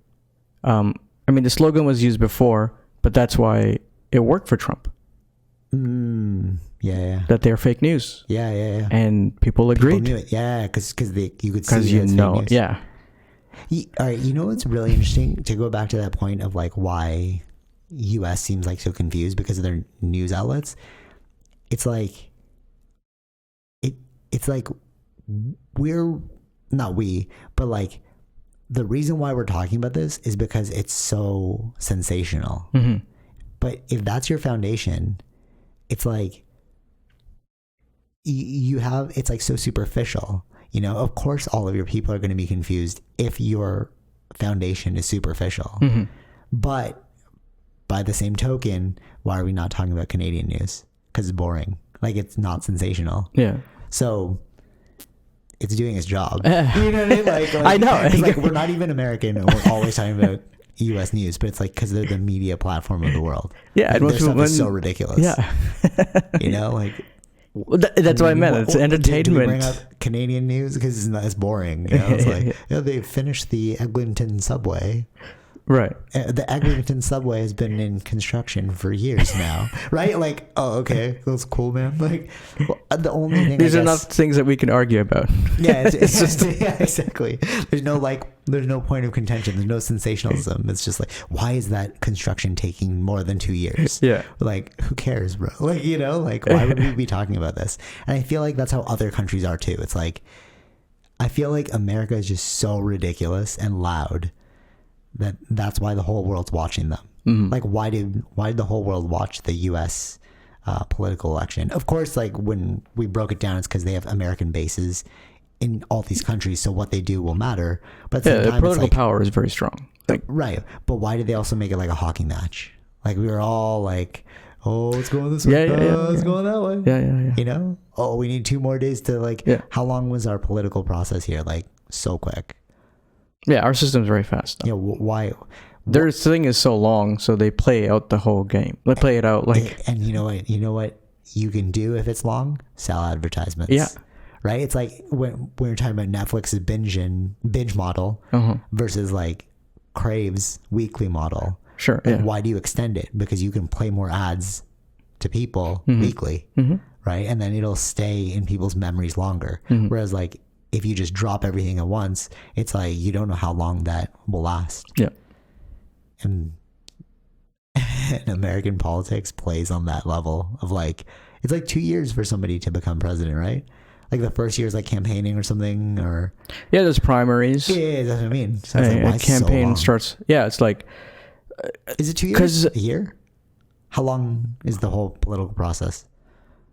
I mean, the slogan was used before, but that's why it worked for Trump. Yeah. That they're fake news. Yeah. And people agreed. People knew it. Yeah, because you could see. Because you know, yeah. All right, you know what's really interesting, to go back to that point of like why U.S. seems like so confused because of their news outlets. It's like we're not we, but like the reason why we're talking about this is because it's so sensational. But if that's your foundation, it's like you have, it's like so superficial, you know. Of course all of your people are going to be confused if your foundation is superficial. But by the same token, why are we not talking about Canadian news? Because it's boring. Like, it's not sensational. Yeah. So it's doing its job. You know what I mean? Like I know. It's like, we're not even American and we're always talking about U.S. news, but it's like because they're the media platform of the world. Yeah. Like, their stuff is so ridiculous. Yeah. You know, like... Well, that's what I meant. It's entertainment. Do we bring up Canadian news because it's not as boring? You know, it's like, they finished the Eglinton subway. Right. The Eglinton subway has been in construction for years now, right? Like, oh, okay, that's cool, man. Like, well, the only thing these are not things that we can argue about. Yeah, it's just yeah, exactly. There's no point of contention. There's no sensationalism. It's just like, why is that construction taking more than 2 years? Yeah. Like, who cares, bro? Like, you know, like, why would we be talking about this? And I feel like that's how other countries are too. It's like, I feel like America is just so ridiculous and loud that's why the whole world's watching them. Like, why did the whole world watch the U.S. Political election? Of course, like, when we broke it down, it's because they have American bases in all these countries, so what they do will matter. But at the same the time, political power is very strong. Like, right. But why did they also make it like a hockey match? Like, we were all like, oh, it's going this way. It's going that way. Yeah. You know? Oh, we need 2 more days to, like, how long was our political process here? Like, so quick. Yeah, our system's very fast. Yeah, why? Their thing is so long, so they play out the whole game. They play it out like... And you know what you can do if it's long? Sell advertisements. Yeah. Right? It's like when we were talking about Netflix's binge model versus, like, Crave's weekly model. Sure. And why do you extend it? Because you can play more ads to people weekly, right? And then it'll stay in people's memories longer. Whereas, like, if you just drop everything at once, it's like you don't know how long that will last. Yeah. And American politics plays on that level of, like, it's like 2 years for somebody to become president, right? Like, the first year is like campaigning or something, or... Yeah, there's primaries. Yeah, that's what I mean. So like, why a campaign starts... Yeah, it's like... Is it 2 years? A year? How long is the whole political process?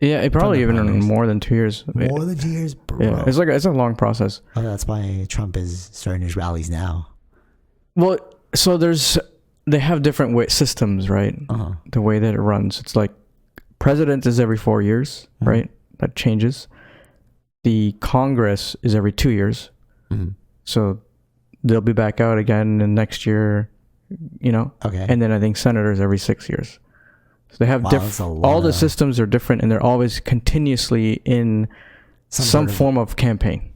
Yeah, it probably even more than 2 years. More than 2 years, bro. Yeah, it's a long process. Oh, that's why Trump is starting his rallies now. Well, so they have different systems, right? The way that it runs. It's like president is every 4 years, right? That changes. The Congress is every 2 years. So they'll be back out again in next year, you know? Okay. And then I think senators every 6 years. So they have all the systems are different, and they're always continuously in some form of campaign.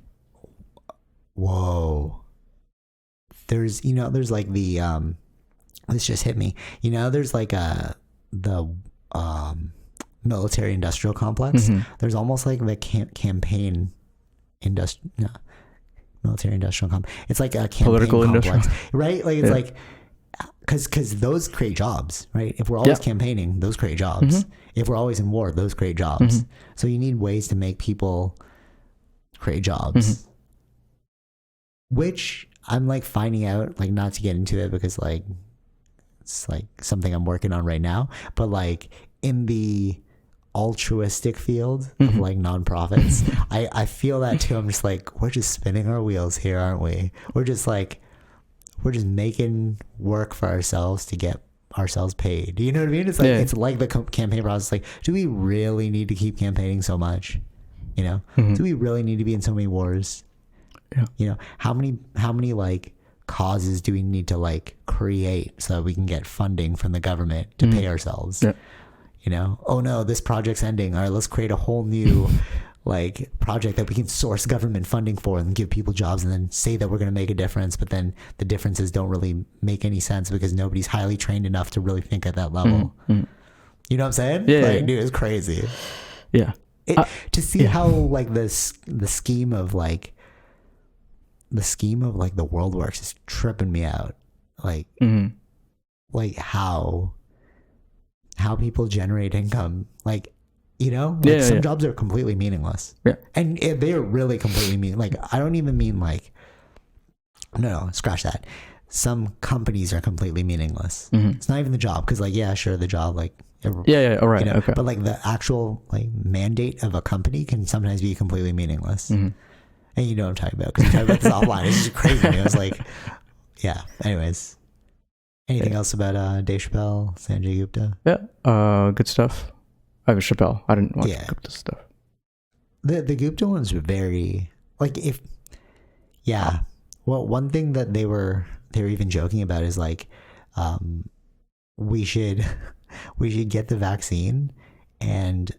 Whoa. There's like the this just hit me. You know, there's like the military industrial complex. There's almost like the campaign military industrial complex. It's like a campaign political complex, industrial, right? Like, it's like, because those create jobs, right? If we're always campaigning, those create jobs. If we're always in war, those create jobs. So you need ways to make people create jobs, which I'm like finding out, like, not to get into it because, like, it's like something I'm working on right now, but like in the altruistic field of like nonprofits, I feel that too. I'm just like, we're just spinning our wheels here, aren't we? We're just making work for ourselves to get ourselves paid. You know what I mean? It's like it's like the campaign process. Like, do we really need to keep campaigning so much? You know, do we really need to be in so many wars? Yeah. You know, how many like causes do we need to like create so that we can get funding from the government to pay ourselves? Yeah. You know, oh no, this project's ending. All right, let's create a whole new like project that we can source government funding for and give people jobs and then say that we're going to make a difference. But then the differences don't really make any sense because nobody's highly trained enough to really think at that level. You know what I'm saying? Yeah. Like, dude, it's crazy. Yeah. To see how like the scheme of the world works is tripping me out. Like, like how people generate income, like, you know, like some jobs are completely meaningless. Yeah. And they are really completely like, I don't even mean like, no, scratch that. Some companies are completely meaningless. It's not even the job. Cause like, yeah, sure. The job, like, Yeah. All right. You know? Okay. But like the actual like mandate of a company can sometimes be completely meaningless. Mm-hmm. And you know what I'm talking about because we talked about this offline. It's just crazy. I was like, yeah. Anyways, anything else about Dave Chappelle, Sanjay Gupta? Yeah. Good stuff. I have Chappelle. I didn't watch Gupta stuff. The Gupta one's very like if. Yeah. Well, one thing that they were even joking about is like, we should get the vaccine and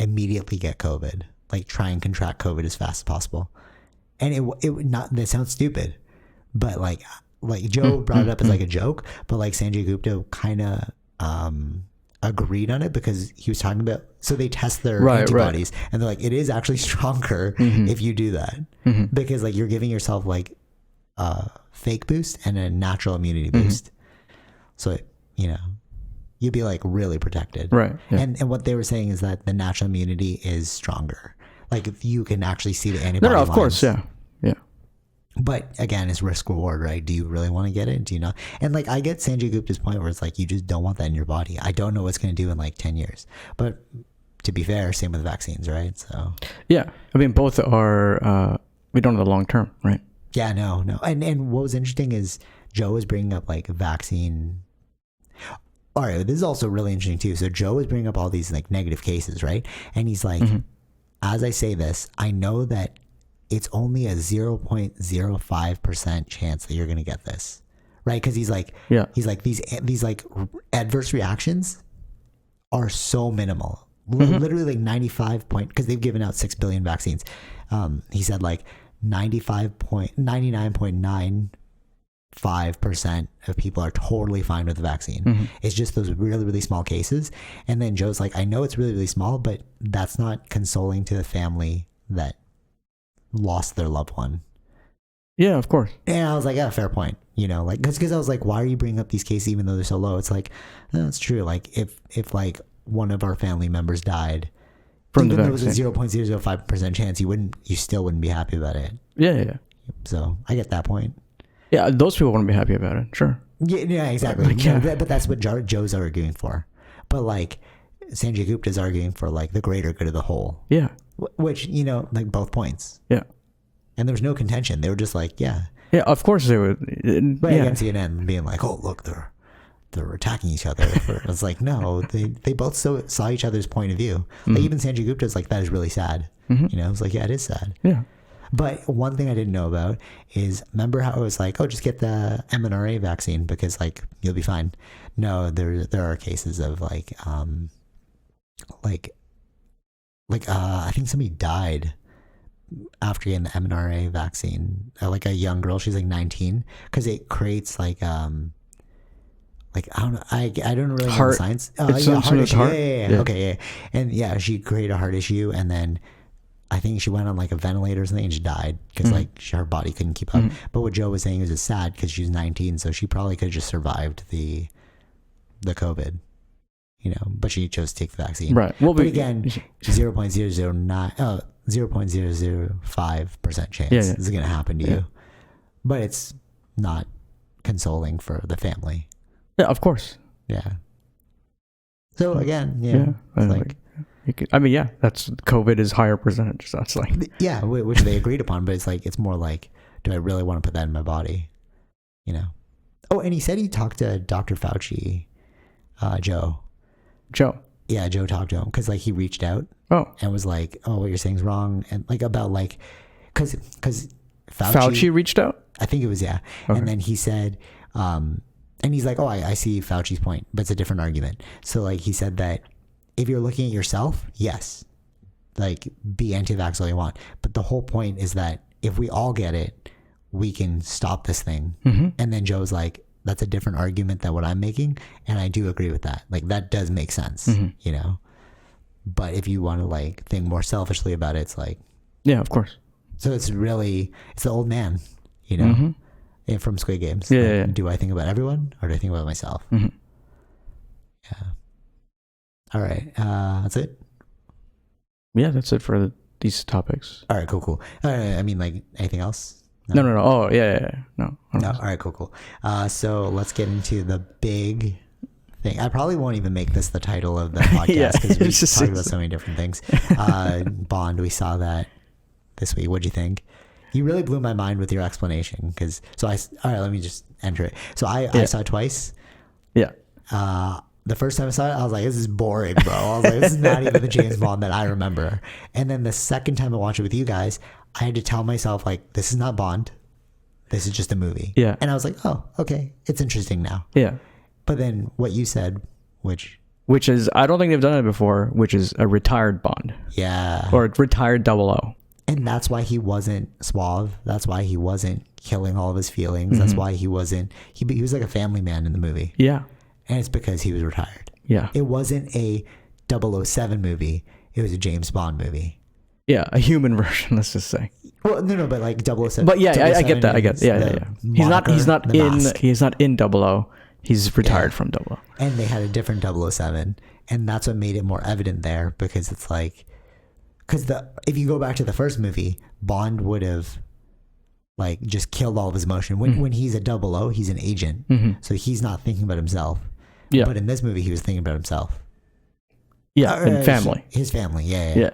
immediately get COVID. Like try and contract COVID as fast as possible. And it would not. That sounds stupid, but like Joe brought it up as like a joke, but like Sanjay Gupta kind of agreed on it because he was talking about. So they test their antibodies, and they're like, it is actually stronger if you do that because like you're giving yourself like a fake boost and a natural immunity boost. So you know. You'd be like really protected. Right. Yeah. And what they were saying is that the natural immunity is stronger. Like if you can actually see the antibody No, of lines. course. Yeah. Yeah. But again, it's risk reward, right? Do you really want to get it? Do you not? And like I get Sanjay Gupta's point where it's like you just don't want that in your body. I don't know what's going to do in like 10 years. But to be fair, same with vaccines, right? So yeah. I mean, both are, we don't know the long term, right? Yeah, no. And what was interesting is Joe was bringing up like vaccine. All right, this is also really interesting too. So Joe was bringing up all these like negative cases, right? And he's like, as I say this, I know that it's only a 0.05% chance that you're going to get this, right? Because he's like, these like adverse reactions are so minimal, literally like because they've given out 6 billion vaccines. He said like 99.95% of people are totally fine with the vaccine. It's just those really, really small cases. And then Joe's like, I know it's really, really small, but that's not consoling to the family that lost their loved one. Yeah, of course. And I was like, yeah, fair point. You know, like, because I was like, why are you bringing up these cases even though they're so low? It's like, that's true. Like if like one of our family members died, from even the though it was a vaccine. 0.005% chance, you still wouldn't be happy about it. Yeah. So I get that point. Yeah, those people wouldn't be happy about it. Sure. Yeah, exactly. Like, yeah. But that's what Joe's arguing for. But like Sanjay Gupta's arguing for like the greater good of the whole. Yeah. Which, you know, like both points. Yeah. And there was no contention. They were just like, yeah. Yeah, of course they would. But against CNN being like, oh, look, they're attacking each other. It's like, no, they both saw each other's point of view. Like even Sanjay Gupta's like, that is really sad. You know, it's like, yeah, it is sad. Yeah. But one thing I didn't know about is, remember how it was like, oh, just get the mRNA vaccine because like you'll be fine. No, there are cases of like I think somebody died after getting the mRNA vaccine. Like a young girl, she's like 19, because it creates like I don't know, I don't really know the science. Heart issue. Yeah. Okay, yeah. And yeah, she created a heart issue, and then I think she went on like a ventilator or something and she died because like her body couldn't keep up. But what Joe was saying is it's sad because she's 19, so she probably could have just survived the COVID, you know, but she chose to take the vaccine. Right. Well, but again, 0.005% chance this is going to happen to you. But it's not consoling for the family. Yeah, of course. Yeah. So again, that's COVID is higher percentage. So that's like, yeah, which they agreed upon, but it's like, it's more like, do I really want to put that in my body? You know? Oh, and he said he talked to Dr. Fauci, Joe. Yeah, Joe talked to him because like he reached out and was like, oh, what you're saying is wrong. And like about like, because Fauci reached out? I think it was, yeah. Okay. And then he said, and he's like, oh, I see Fauci's point, but it's a different argument. So like he said that if you're looking at yourself, yes, like be anti-vax all you want. But the whole point is that if we all get it, we can stop this thing. And then Joe's like, that's a different argument than what I'm making. And I do agree with that. Like that does make sense, you know? But if you want to like think more selfishly about it, it's like, yeah, of course. So it's the old man, you know, from Squid Games. Yeah, like, do I think about everyone or do I think about myself? Yeah. All right. That's it. Yeah, that's it for these topics. All right, cool. I mean, like anything else? No. Oh, yeah. No. All right, cool. So let's get into the big thing. I probably won't even make this the title of the podcast because we talked about so many different things. Bond, we saw that this week. What'd you think? You really blew my mind with your explanation. All right, let me just enter it. So I saw it twice. Yeah. The first time I saw it, I was like, this is boring, bro. I was like, this is not even the James Bond that I remember. And then the second time I watched it with you guys, I had to tell myself, like, this is not Bond. This is just a movie. Yeah. And I was like, oh, okay. It's interesting now. Yeah. But then what you said, which is, I don't think they've done it before, which is a retired Bond. Yeah. Or a retired 00. And that's why he wasn't suave. That's why he wasn't killing all of his feelings. That's why he wasn't, he was like a family man in the movie. Yeah. And it's because he was retired. Yeah. It wasn't a 007 movie. It was a James Bond movie. Yeah, a human version, let's just say. Well, no, but like 007. But yeah, I get that. I get. Yeah. He's not in 00. He's retired from 00. And they had a different 007, and that's what made it more evident there, because it's like, if you go back to the first movie, Bond would have like just killed all of his emotion. When he's a 00, he's an agent, so he's not thinking about himself. Yeah. But in this movie, he was thinking about himself. Yeah, and family. His family. Yeah.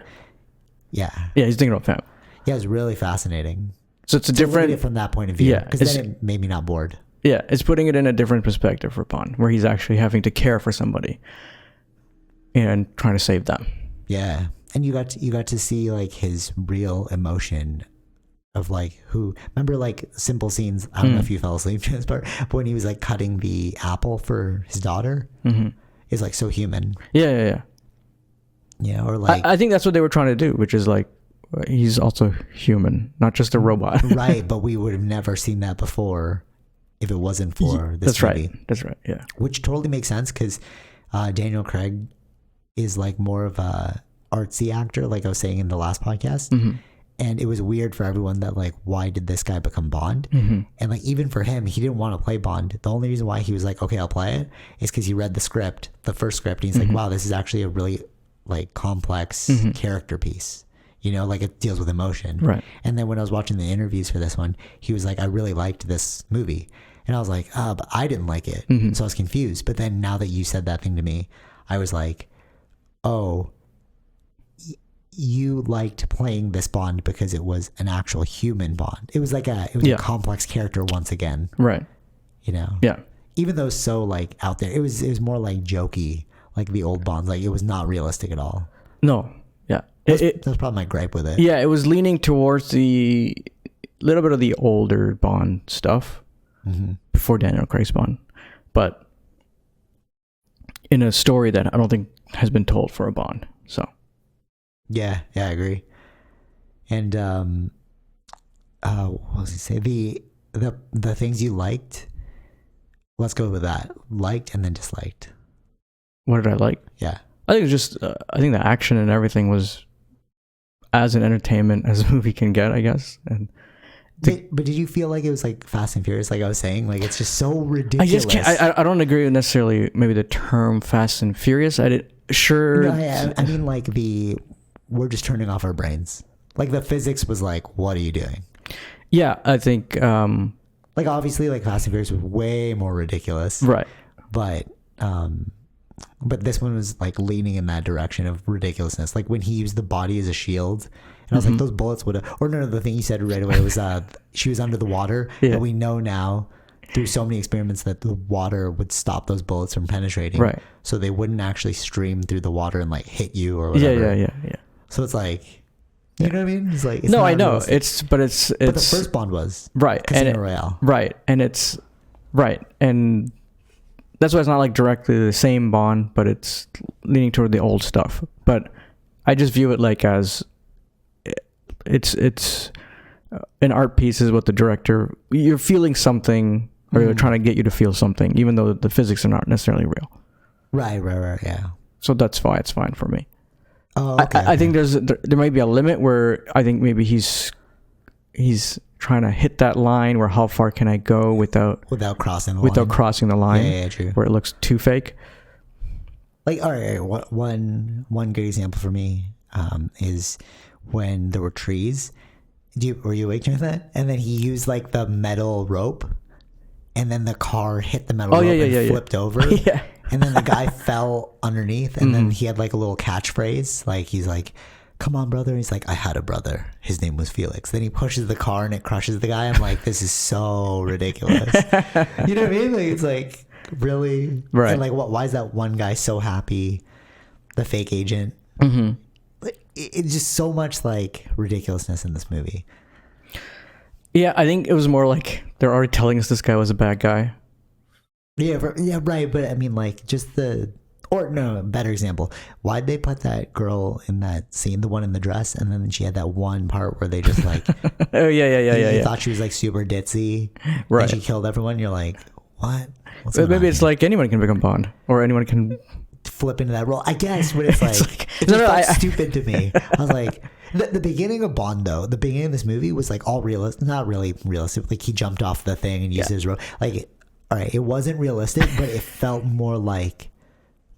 Yeah, he's thinking about family. Yeah, it's really fascinating. So it's a different from that point of view. Yeah, because then it made me not bored. Yeah, it's putting it in a different perspective for Bond, where he's actually having to care for somebody and trying to save them. Yeah, and you got to see like his real emotion of like remember like simple scenes. I don't know if you fell asleep to this part, but when he was like cutting the apple for his daughter, it's like so human. Yeah. Yeah, or like I think that's what they were trying to do, which is like he's also human, not just a robot. Right, but we would have never seen that before if it wasn't for this movie. That's right. Yeah, which totally makes sense because Daniel Craig is like more of a artsy actor, like I was saying in the last podcast. And it was weird for everyone that like, why did this guy become Bond? And like, even for him, he didn't want to play Bond. The only reason why he was like, okay, I'll play it is because he read the first script. And he's like, wow, this is actually a really like complex character piece. You know, like it deals with emotion. Right. And then when I was watching the interviews for this one, he was like, I really liked this movie. And I was like, but I didn't like it. So I was confused. But then now that you said that thing to me, I was like, oh, you liked playing this Bond because it was an actual human Bond. It was like a complex character once again. Right. You know? Yeah. Even though so like out there, it was more like jokey, like the old Bonds. Like it was not realistic at all. No. Yeah. That's probably my gripe with it. Yeah, it was leaning towards the little bit of the older Bond stuff before Daniel Craig's Bond, but in a story that I don't think has been told for a Bond. So. Yeah, I agree. And what was I say? The things you liked. Let's go with that. Liked and then disliked. What did I like? Yeah, I think it's just I think the action and everything was as an entertainment as a movie can get, I guess. And but did you feel like it was like Fast and Furious? Like I was saying, like it's just so ridiculous. I just can't. I don't agree with necessarily maybe the term Fast and Furious. I mean like we're just turning off our brains. Like the physics was like, what are you doing? Yeah, I think like obviously like Fast and Furious was way more ridiculous. Right. But this one was like leaning in that direction of ridiculousness. Like when he used the body as a shield, and I was like, those bullets would have, or no, the thing you said right away was she was under the water. Yeah. And we know now through so many experiments that the water would stop those bullets from penetrating. Right. So they wouldn't actually stream through the water and like hit you or whatever. Yeah. So it's like, you know what I mean? It's like, no, I know realistic. but the first Bond was right. Casino Royale. Right. And it's right. And that's why it's not like directly the same Bond, but it's leaning toward the old stuff. But I just view it like as it's an art piece is what the director, you're feeling something or they're trying to get you to feel something, even though the physics are not necessarily real. Right. Yeah. So that's why it's fine for me. Oh, okay. I think there might be a limit where I think maybe he's trying to hit that line where how far can I go without crossing the line. Yeah, true. Where it looks too fake. Like, all right, one good example for me is when there were trees. Were you awake during that? And then he used like the metal rope, and then the car hit the metal rope and flipped over. Yeah. And then the guy fell underneath, and then he had like a little catchphrase. Like, he's like, come on, brother. And he's like, I had a brother. His name was Felix. Then he pushes the car and it crushes the guy. I'm like, this is so ridiculous. You know what I mean? Like, it's like, really? Right. And like, why is that one guy so happy? The fake agent. It's just so much like ridiculousness in this movie. Yeah, I think it was more like they're already telling us this guy was a bad guy. Yeah, right. But I mean, like, just better example. Why'd they put that girl in that scene, the one in the dress, and then she had that one part where they just like, oh yeah. You thought she was like super ditzy, right? And she killed everyone. You're like, what? Maybe it's like anyone can become Bond, or anyone can flip into that role, I guess. But it's like, it felt stupid to me. I was like, the beginning of Bond, though, the beginning of this movie was like all realistic, not really realistic. Like, he jumped off the thing and used his rope. Like, all right, it wasn't realistic, but it felt more like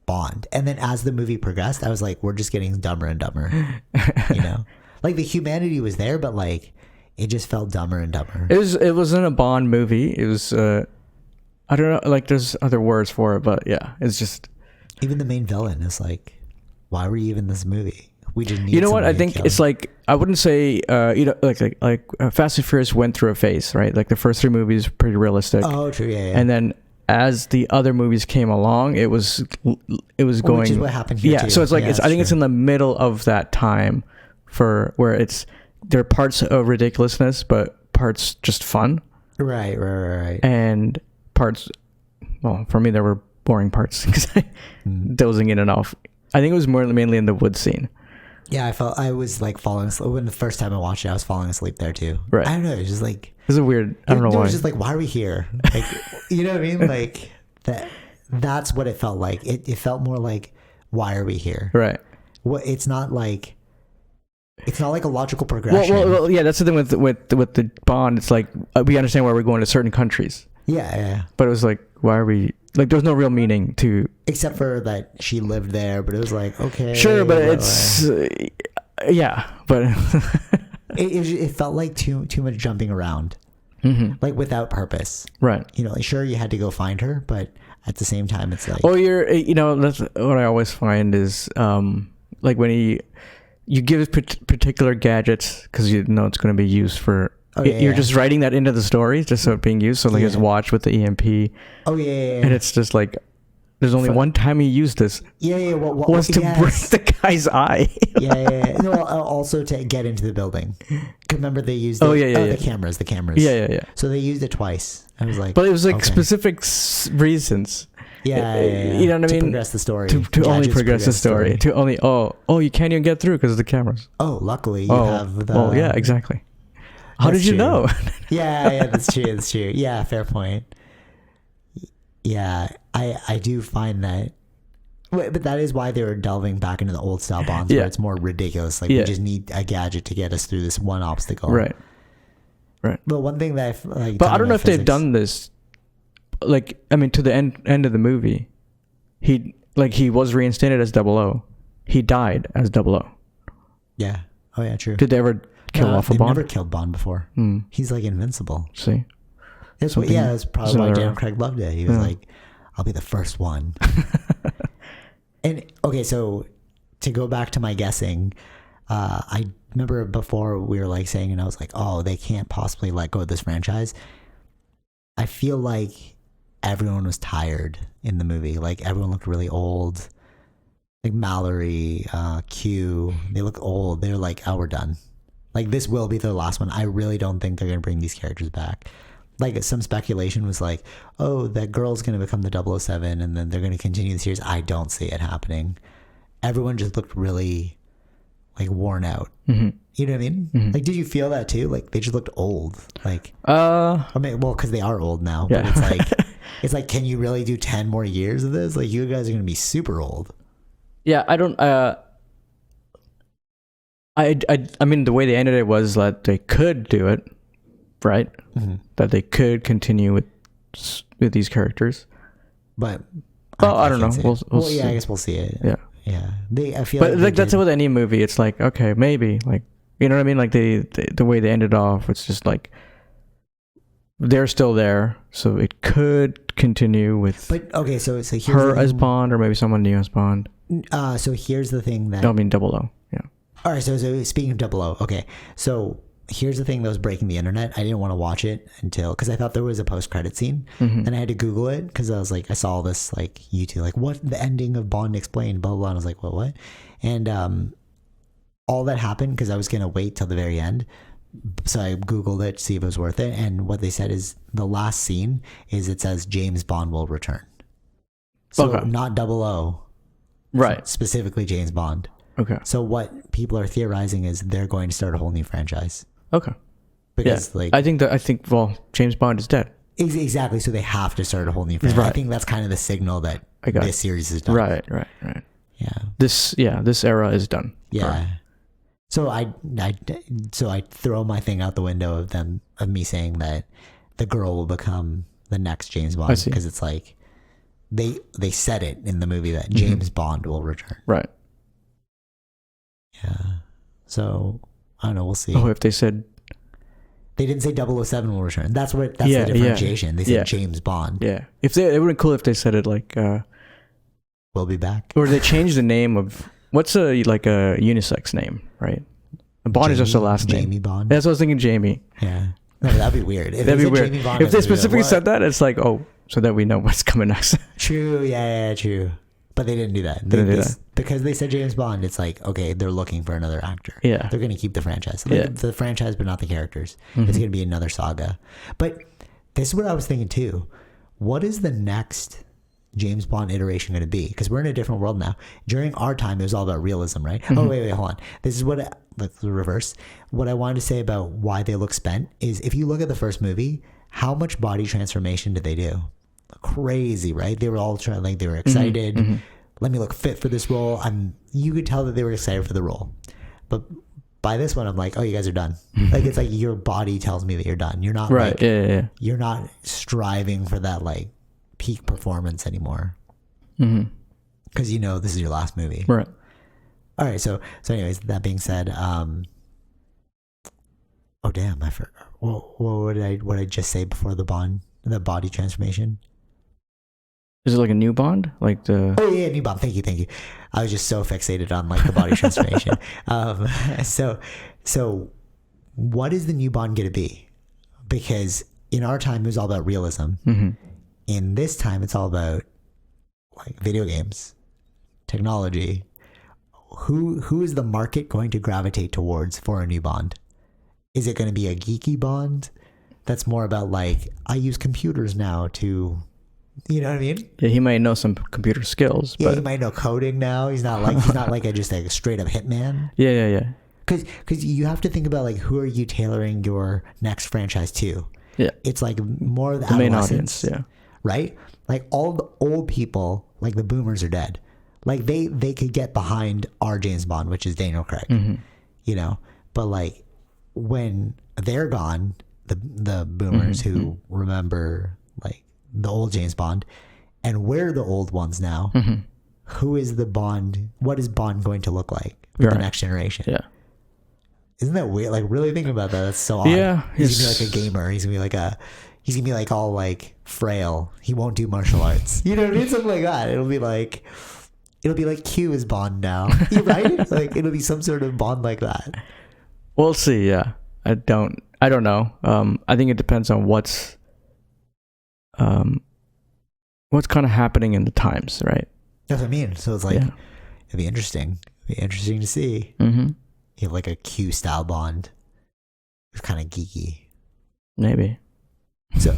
Bond. And then as the movie progressed, I was like, we're just getting dumber and dumber. You know, like, the humanity was there, but like, it just felt dumber and dumber. It wasn't a Bond movie. It was I don't know, like, there's other words for it, but yeah, it's just, even the main villain is like, why were you even in this movie? We just need. You know what? I think it's like, I wouldn't say like Fast and Furious went through a phase, right? Like, the first 3 movies were pretty realistic. Oh, true, yeah. And then as the other movies came along, it was going. Which is what happened here too. So it's like, I think it's in the middle of that time for where there are parts of ridiculousness, but parts just fun. Right. And parts, well, for me, there were boring parts because dozing in and off. I think it was mainly in the wood scene. Yeah, I was like falling asleep. When the first time I watched it, I was falling asleep there too. Right. I don't know. It was just like, it was a weird, I don't know why. It was just like, why are we here? Like, you know what I mean? Like, that's what it felt like. It felt more like, why are we here? Right. It's not like a logical progression. Well, yeah, that's the thing with the Bond. It's like, we understand why we're going to certain countries. Yeah. But it was like, why are we, like, there's no real meaning to, except for that she lived there, but it was like, okay. Sure, but it's, yeah, but it felt like too much jumping around, like, without purpose. Right. You know, like, sure, you had to go find her, but at the same time, it's like, that's what I always find is, like, when you give particular gadgets because you know it's going to be used for. You're just writing that into the story just so it's being used. So like his watch with the EMP. Oh yeah. And it's just like, there's only one time he used this. Yeah. Was to break the guy's eye. Yeah. No, also to get into the building. Remember they used it. The cameras. Yeah. So they used it twice. I was like, but it was like specific reasons. Yeah. You know what I mean? To progress the story. To only progress the story. To only you can't even get through because of the cameras. Oh, luckily you have the. Oh yeah, exactly. How did you know? Yeah, that's true. Yeah, fair point. Yeah, I do find that, but that is why they were delving back into the old style Bonds, where it's more ridiculous. Like, we just need a gadget to get us through this one obstacle. Right. But one thing that but I don't know if they've done this. Like, I mean, to the end of the movie, he was reinstated as 00. He died as 00. Yeah. Oh yeah, true. Did they ever kill off a Bond? Never killed Bond before. He's like invincible. See, that's probably why Daniel Craig loved it. He was like, "I'll be the first one." And okay, so to go back to my guessing, I remember before we were like saying, and I was like, "Oh, they can't possibly let go of this franchise." I feel like everyone was tired in the movie. Like, everyone looked really old. Like Mallory, Q, they look old. They're like, "Oh, we're done." Like, this will be their last one. I really don't think they're going to bring these characters back. Like, some speculation was like, oh, that girl's going to become the 007 and then they're going to continue the series. I don't see it happening. Everyone just looked really, like, worn out. You know what I mean? Like, did you feel that too? Like, they just looked old. Like, I mean, well, because they are old now. Yeah. But it's like, can you really do 10 more years of this? Like, you guys are going to be super old. Yeah, I don't. I mean, the way they ended it was that they could do it, right? That they could continue with these characters. But I don't know. We'll see. I guess we'll see it. Yeah. I feel but like that's with any movie. It's like, okay, maybe, like, you know what I mean? Like the way they ended off, it's just like, they're still there, so it could continue with But okay, so here's her as Bond, or maybe someone new as Bond. So here's the thing that. No, I mean 00. Yeah. All right, so speaking of 00, okay, so here's the thing that was breaking the internet. I didn't want to watch it because I thought there was a post-credit scene. Then I had to Google it because I was like, I saw this like YouTube, like what the ending of Bond explained, blah, blah, blah. And I was like, what? And all that happened because I was going to wait till the very end. So I Googled it to see if it was worth it. And what they said is the last scene is it says James Bond will return. So not 00. Right. Specifically James Bond. Okay. So what people are theorizing is they're going to start a whole new franchise. Okay. Because I think James Bond is dead. Exactly. So they have to start a whole new franchise. Right. I think that's kind of the signal that this series is done. Right. Yeah. This era is done. Yeah. So I throw my thing out the window of me saying that the girl will become the next James Bond because it's like they said it in the movie that James Bond will return. Right. Yeah. So I don't know. We'll see. Oh, if they said. They didn't say 007 will return. That's the differentiation. They said James Bond. Yeah. It would be cool if they said it like. We'll be back. Or they changed the name of. What's a unisex name, right? Bond is just the last name. Jamie Bond. That's what I was thinking, Jamie. Yeah. No, that'd be weird. That'd be weird. If they specifically said that, it's like, oh, so that we know what's coming next. True. Yeah, true. But they didn't do that. Because they said James Bond, it's like, okay, they're looking for another actor. Yeah. They're going to keep the franchise. The franchise, but not the characters. It's going to be another saga. But this is what I was thinking too. What is the next James Bond iteration going to be? Because we're in a different world now. During our time, it was all about realism, right? Oh, wait, hold on. This is let's reverse. What I wanted to say about why they look spent is if you look at the first movie, how much body transformation did they do? Crazy, right? They were all trying, like they were excited. Let me look fit for this role. You could tell that they were excited for the role. But by this one, I'm like, oh, you guys are done. Like it's like your body tells me that you're done. You're not right. You're not striving for that like peak performance anymore. Because this is your last movie. Right. All right. So anyways, that being said, oh damn, I forgot. What did I just say before the body transformation? Is it like a new Bond? Like the new Bond. Thank you. I was just so fixated on like the body transformation. So what is the new Bond going to be? Because in our time it was all about realism. In this time it's all about like video games, technology. Who is the market going to gravitate towards for a new Bond? Is it going to be a geeky Bond that's more about like I use computers now to, you know what I mean? Yeah, he might know some computer skills. Yeah, but he might know coding now. He's not like just a straight up hitman. Yeah. Because you have to think about like who are you tailoring your next franchise to? Yeah, it's like more the main audience. Yeah, right. Like all the old people, like the boomers, are dead. Like they could get behind our James Bond, which is Daniel Craig. But like when they're gone, the boomers who remember like the old James Bond, and we're the old ones now. Who is the Bond? What is Bond going to look like for the next generation? Yeah, isn't that weird? Like really thinking about that, that's so odd. Yeah, he's gonna be like a gamer. He's gonna be like all like frail. He won't do martial arts. You know what I mean? Something like that. It'll be like Q is Bond now, right? Like it'll be some sort of Bond like that. We'll see. Yeah, I don't know. I think it depends on what's kind of happening in the times, right? That's what I mean. So it's like it'd be interesting. It'd be interesting to see. You have like a Q style Bond. It's kind of geeky. Maybe. So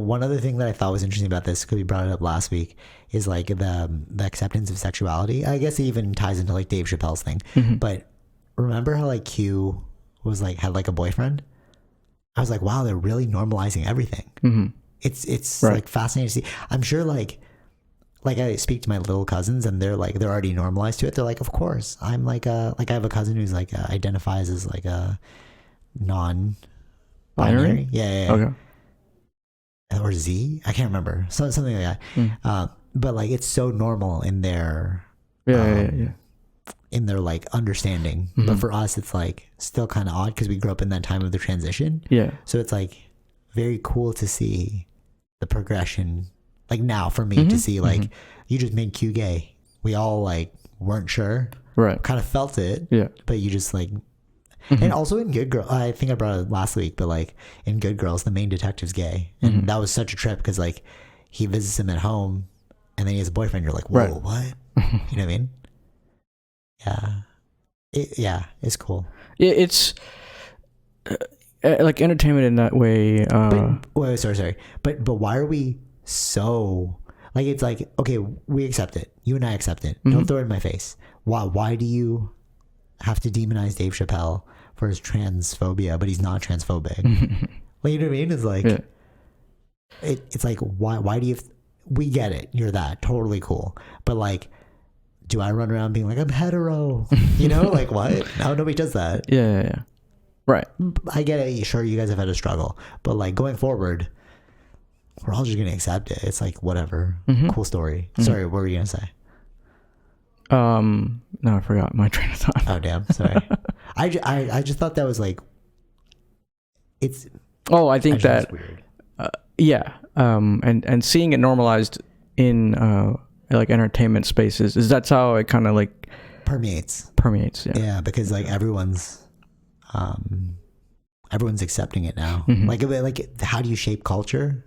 one other thing that I thought was interesting about this, because we brought it up last week, is like the acceptance of sexuality. I guess it even ties into like Dave Chappelle's thing. But remember how like Q was like had like a boyfriend? I was like, wow, they're really normalizing everything. It's right. Like fascinating to see. I'm sure like I speak to my little cousins and they're already normalized to it. They're like, of course. I'm like I have a cousin who's like identifies as like a non-binary. Yeah. Okay. Or Z, I can't remember. Something like that. But like it's so normal in their in their like understanding. But for us, it's like still kind of odd because we grew up in that time of the transition. Yeah. So it's like very cool to see the progression. Like now for me to see like you just made Q gay. We all like weren't sure, right? Kind of felt it, Yeah. But you just like, and also in Good Girl, I think I brought it last week, but like in Good Girls, the main detective's gay, and that was such a trip because like he visits him at home, and then he has a boyfriend. You're like, whoa, what? You know what I mean? Yeah, it's cool. Yeah, it's like entertainment in that way. Wait, sorry. But why are we so like? It's like, okay, we accept it. You and I accept it. Don't throw it in my face. Why do you have to demonize Dave Chappelle for his transphobia, but he's not transphobic? Like, you know what I mean? It's like, it's like, why do you? We get it. You're that totally cool, but like, do I run around being like, I'm hetero? You know, like what? No, nobody does that. Yeah. Right. I get it. Sure, you guys have had a struggle, but like going forward, we're all just gonna accept it. It's like whatever. Cool story. Sorry, what were you gonna say? No, I forgot my train of thought. Oh damn, sorry. I just thought that was like, it's. Oh, I think that. Weird. And seeing it normalized in like entertainment spaces that's how it kind of like permeates. Yeah, because like everyone's accepting it now. Like how do you shape culture?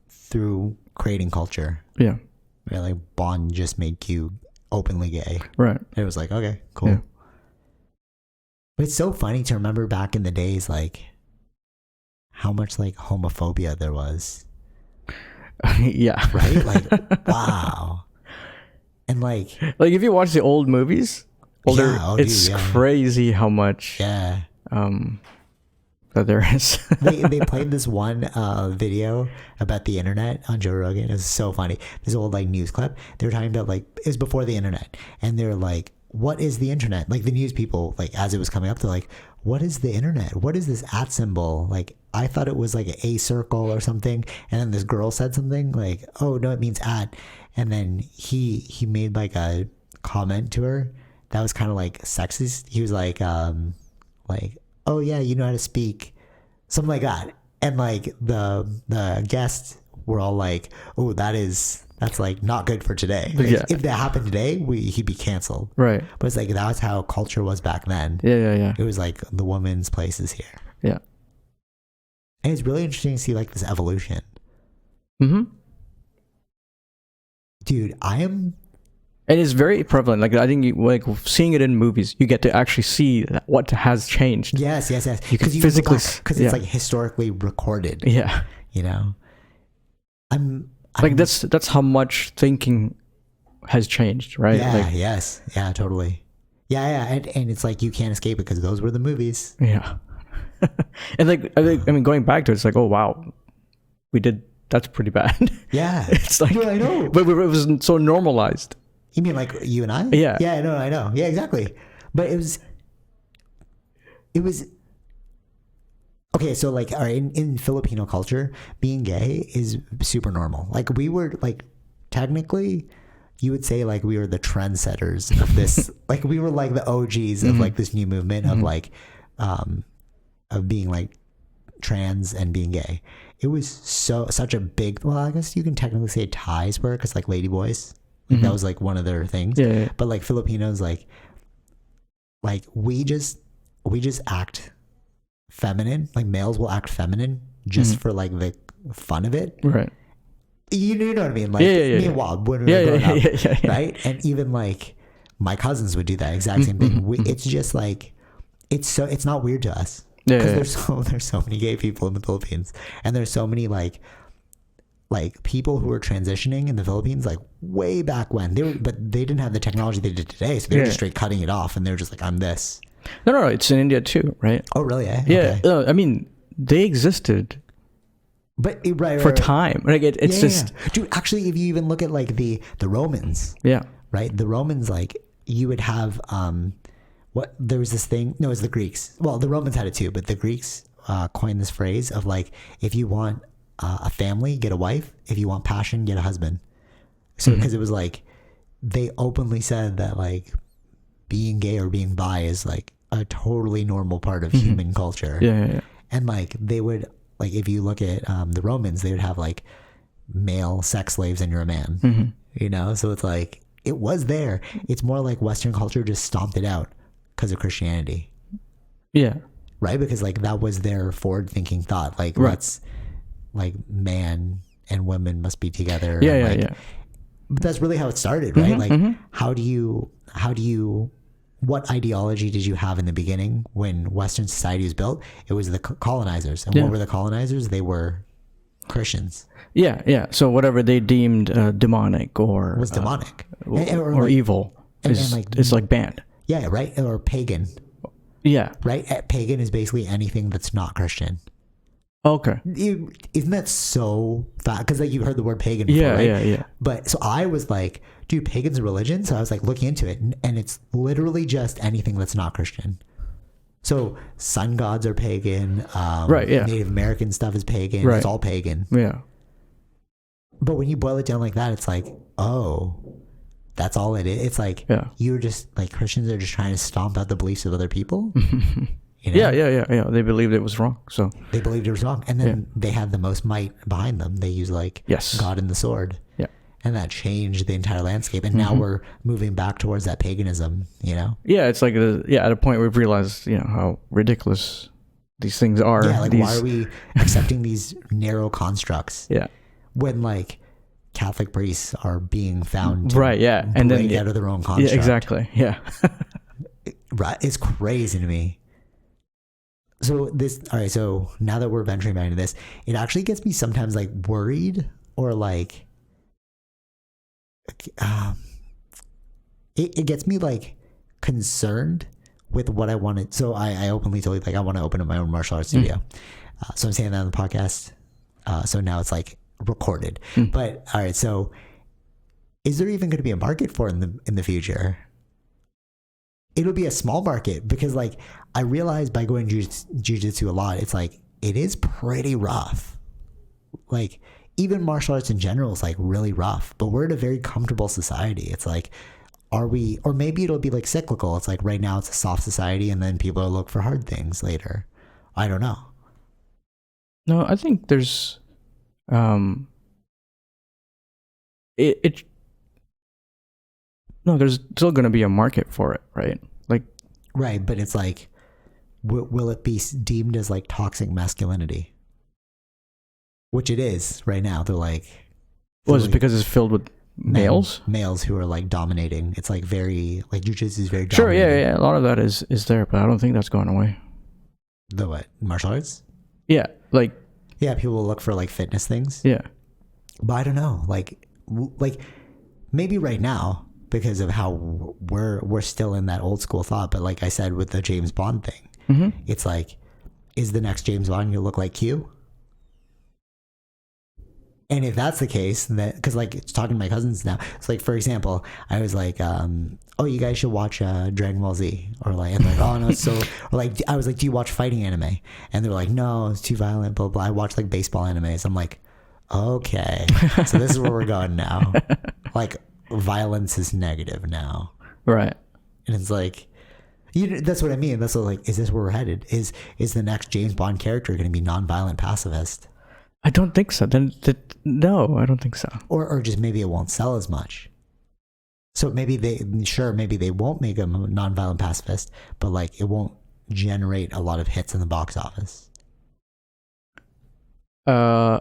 Through creating culture. Yeah. Like Bond just made Q openly gay. Right. It was like, okay, cool. Yeah. But it's so funny to remember back in the days, like how much like homophobia there was. Yeah. Right? Like, wow. And like if you watch the old movies, it's crazy how much that there is. they played this one video about the internet on Joe Rogan. It was so funny. This old like news clip. They were talking about like it was before the internet, and they're like, "What is the internet?" Like the news people, like as it was coming up, they're like, "What is the internet? What is this @ symbol?" Like I thought it was like a circle or something, and then this girl said something like, "Oh no, it means @," and then he made like a comment to her that was kind of like sexist. He was like, "Oh yeah, you know how to speak," something like that. And like the guests were all like, "Oh, that's like not good for today. Like, if that happened today, he'd be canceled." Right. But it's like that's how culture was back then. Yeah. It was like the woman's place is here. Yeah. And it's really interesting to see like this evolution. Dude, And it's very prevalent. Like I think, like seeing it in movies, you get to actually see what has changed. Yes. You can physically, because it's like historically recorded. Yeah. You know, I'm like that's how much thinking has changed, right? Yeah. Like, Yes. Yeah. Totally. Yeah. And it's like you can't escape it because those were the movies. Yeah. And like I mean, going back to it, it's like, oh wow, that's pretty bad. Yeah. It's like, I know, but it was so normalized. You mean like you and I? Yeah. Yeah, I know. Yeah, exactly. But it was okay, so like all right, in Filipino culture, being gay is super normal. Like we were like technically you would say like we were the trendsetters of this. Like we were like the OGs of like this new movement of like of being like trans and being gay. It was such a big, well, I guess you can technically say ties were because like ladyboys. Like that was like one of their things. Yeah. But like Filipinos, like we just act feminine. Like males will act feminine just for like the fun of it. Right. You know what I mean? Like meanwhile, when we were growing up, right? And even like my cousins would do that exact same thing. It's just like it's not weird to us. Because there's so many gay people in the Philippines, and there's so many like people who are transitioning in the Philippines like way back when but they didn't have the technology they did today, so they were just straight cutting it off, and they're just like, I'm this. No, it's in India too, right? Oh really? Yeah. Okay. I mean, they existed, but for time. Like it's just dude. Actually, if you even look at like the Romans, right? The Romans, like you would have there was this thing. No, it was the Greeks. Well, the Romans had it too, but the Greeks coined this phrase of like, if you want a family, get a wife. If you want passion, get a husband. So because it was like they openly said that like being gay or being bi is like a totally normal part of human culture. Yeah. And like they would like if you look at the Romans, they would have like male sex slaves and you're a man, you know? So it's like, it was there. It's more like Western culture just stomped it out because of Christianity. Yeah. Right? Because like that was their forward thinking thought. Like, Right. let's, like, man and women must be together. Yeah, and, yeah, like, yeah. But that's really how it started, right? Like, how do you, what ideology did you have in the beginning when Western society was built? It was the colonizers. And what were the colonizers? They were Christians. Yeah, yeah. So whatever they deemed demonic or Was demonic. or like, evil is like, it's like banned. yeah, right? Or pagan. Yeah. Right? Pagan is basically anything that's not Christian. Okay. Isn't that so fat? Because like you've heard the word pagan before, Yeah, right? yeah. But so I was like, dude, pagan's a religion? So I was like looking into it, and it's literally just anything that's not Christian. So sun gods are pagan. Right, yeah. Native American stuff is pagan. Right. It's all pagan. Yeah. But when you boil it down like that, it's like, oh, that's all it is. It's like, you're just like, Christians are just trying to stomp out the beliefs of other people. You know? Yeah. They believed it was wrong. So they believed it was wrong. And then they had the most might behind them. They used like God and the sword. Yeah. And that changed the entire landscape. And now we're moving back towards that paganism, you know? Yeah, it's like, at a point we've realized, how ridiculous these things are. Yeah, like why are we accepting these narrow constructs? Yeah. When like Catholic priests are being found to right, yeah. And then out of their own construct. Yeah, exactly. Yeah. Right. It's crazy to me. So so now that we're venturing back into this, it actually gets me sometimes like worried or like, it gets me like concerned with what I wanted. So I openly told you like I want to open up my own martial arts studio. So I'm saying that on the podcast. So now it's like recorded. But all right, so is there even going to be a market for it in the future? It'll be a small market because like I realized by going jiu-jitsu a lot, it's like it is pretty rough. Like even martial arts in general is like really rough, but we're in a very comfortable society. It's like, are we, or maybe it'll be like cyclical. It's like right now it's a soft society and then people will look for hard things later. I don't know. No, I think there's, there's still going to be a market for it, right? Like, right. But it's like, will it be deemed as like toxic masculinity? Which it is right now. They're like, is it because it's filled with males? Males who are like dominating. It's like very, like jiu-jitsu is very Sure, dominating. yeah. A lot of that is there, but I don't think that's going away. The what? Martial arts? Yeah, like. Yeah, people will look for like fitness things. Yeah. But I don't know. Like maybe right now because of how we're still in that old school thought. But like I said with the James Bond thing, it's like, is the next James Bond gonna look like Q? And if that's the case, then because like talking to my cousins now, it's like for example, I was like, oh, you guys should watch Dragon Ball Z, or like, and like, oh no, it's so, or like I was like, do you watch fighting anime? And they're like, no, it's too violent, blah blah. I watch like baseball animes. I'm like, okay, so this is where we're going now. Like violence is negative now, right? And it's like, that's what I mean. That's what, like, is this where we're headed? Is the next James Bond character going to be non-violent pacifist? I don't think so. No, I don't think so. Or just maybe it won't sell as much. So maybe they won't make him a non-violent pacifist, but like it won't generate a lot of hits in the box office. I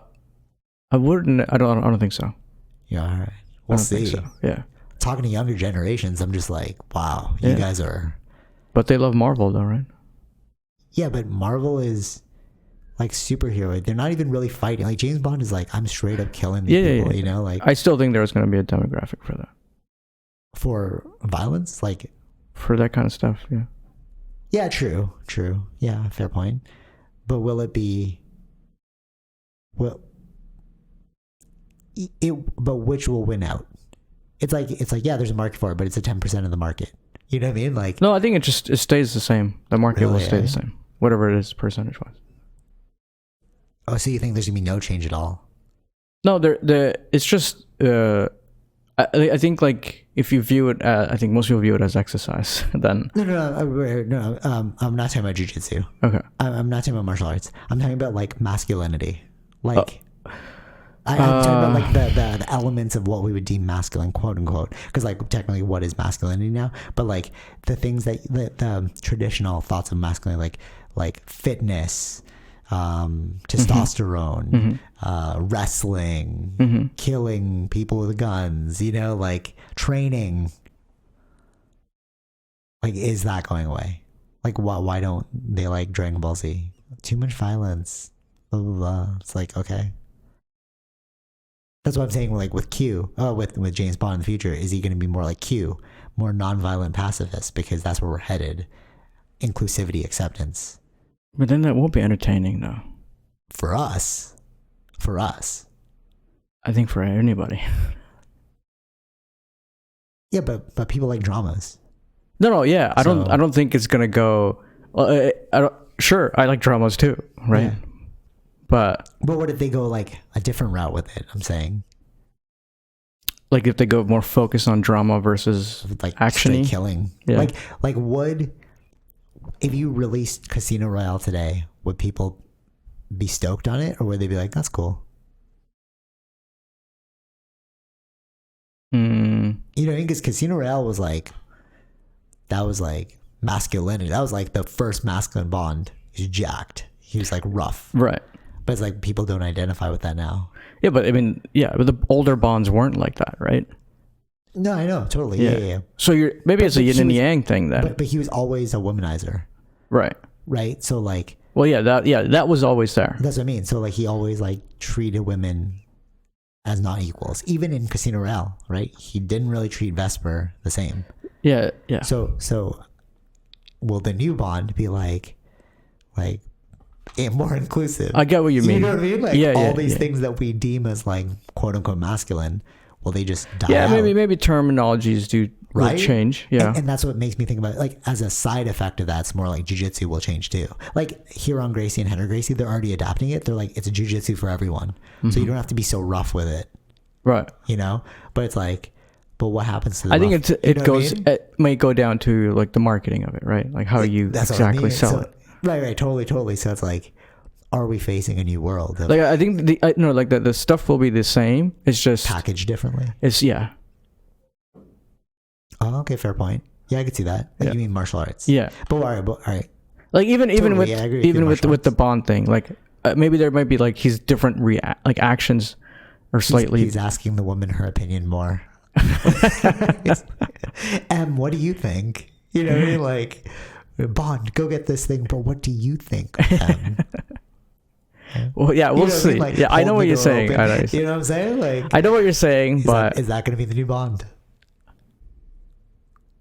wouldn't. I don't think so. Yeah, all right. We'll see. So. Yeah. Talking to younger generations, I'm just like, wow, you guys are. But they love Marvel, though, right? Yeah, but Marvel is like superhero. They're not even really fighting. Like James Bond is like, I'm straight up killing these people. You know, like I still think there's going to be a demographic for that. For violence, like for that kind of stuff. Yeah. Yeah. True. Yeah. Fair point. But will it be? Well, but which will win out? It's like yeah, there's a market for it, but it's a 10% of the market. You know what I mean? Like no, I think it stays the same. The market will stay the same, whatever it is percentage wise. Oh, so you think there's gonna be no change at all? No, it's just I think like if you view it, I think most people view it as exercise. Then No. I'm not talking about jujitsu. okay. I'm not talking about martial arts. I'm talking about like masculinity. Like I'm talking about like the elements of what we would deem masculine, quote unquote. Because like technically, what is masculinity now? But like the things that the traditional thoughts of masculinity, like fitness, testosterone, wrestling, killing people with guns, like training. Like, is that going away? Like, why don't they like Dragon Ball Z? Too much violence. Blah, blah, blah. It's like, okay. That's what I'm saying, like with Q, with James Bond in the future, is he going to be more like Q, more nonviolent pacifist? Because that's where we're headed. Inclusivity, acceptance. But then that won't be entertaining, though. For us. I think for anybody. Yeah, but people like dramas. No, yeah. I don't think it's gonna go. Well, sure, I like dramas too, right? Yeah. But what if they go like a different route with it? I'm saying, like if they go more focused on drama versus like action killing. Yeah. Like would, if you released Casino Royale today, would people be stoked on it, or would they be like, that's cool? Because Casino Royale was like, that was like masculinity. That was like the first masculine Bond. He's jacked. He was like rough. Right. But it's like people don't identify with that now. Yeah, but I mean, but the older Bonds weren't like that, right? No, I know, totally. Yeah. So it's a yin and yang thing then. But he was always a womanizer. Right. Right. So like. Well, that was always there. That's what I mean. So like he always like treated women as not equals, even in Casino Royale, right? He didn't really treat Vesper the same. Yeah. So will the new Bond be like more inclusive? I get what you mean. You know what I mean? Like all these things that we deem as like quote unquote masculine, will they just die out? Maybe terminologies will change. Yeah. And that's what makes me think about it. Like as a side effect of that, it's more like jiu-jitsu will change too. Like Huron Gracie and Henry Gracie, they're already adapting it. They're like, it's a jiu-jitsu for everyone. So you don't have to be so rough with it. Right. But it's like, but what happens to the I think rough, it might go down to like the marketing of it, right? Like how you exactly sell it. Right, totally. So it's like, are we facing a new world? Like I think the stuff will be the same. It's just packaged differently. Oh, okay, fair point. Yeah, I could see that. Like you mean martial arts? Yeah. But all right. Like even with the Bond thing, like maybe there might be like his different actions or slightly. He's asking the woman her opinion more. What do you think? Like Bond, go get this thing, but what do you think? Well, yeah, we'll see. Like, I know what you're saying. You know what I'm saying? Like I know what you're saying, but is that going to be the new Bond?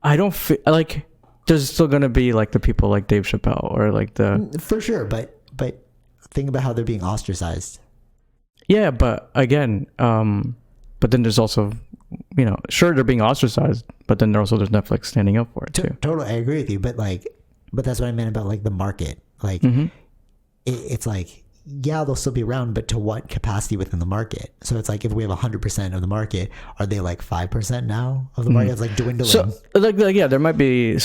I don't feel like there's still going to be like the people like Dave Chappelle or like the for sure, but think about how they're being ostracized. Yeah, but again, but then there's also, sure they're being ostracized, but then there's Netflix standing up for it too. Totally, I agree with you, but that's what I meant about like the market. Like it's like, yeah, they'll still be around, but to what capacity within the market? So it's like if we have 100% of the market, are they like 5% now of the market? It's like dwindling. So there might be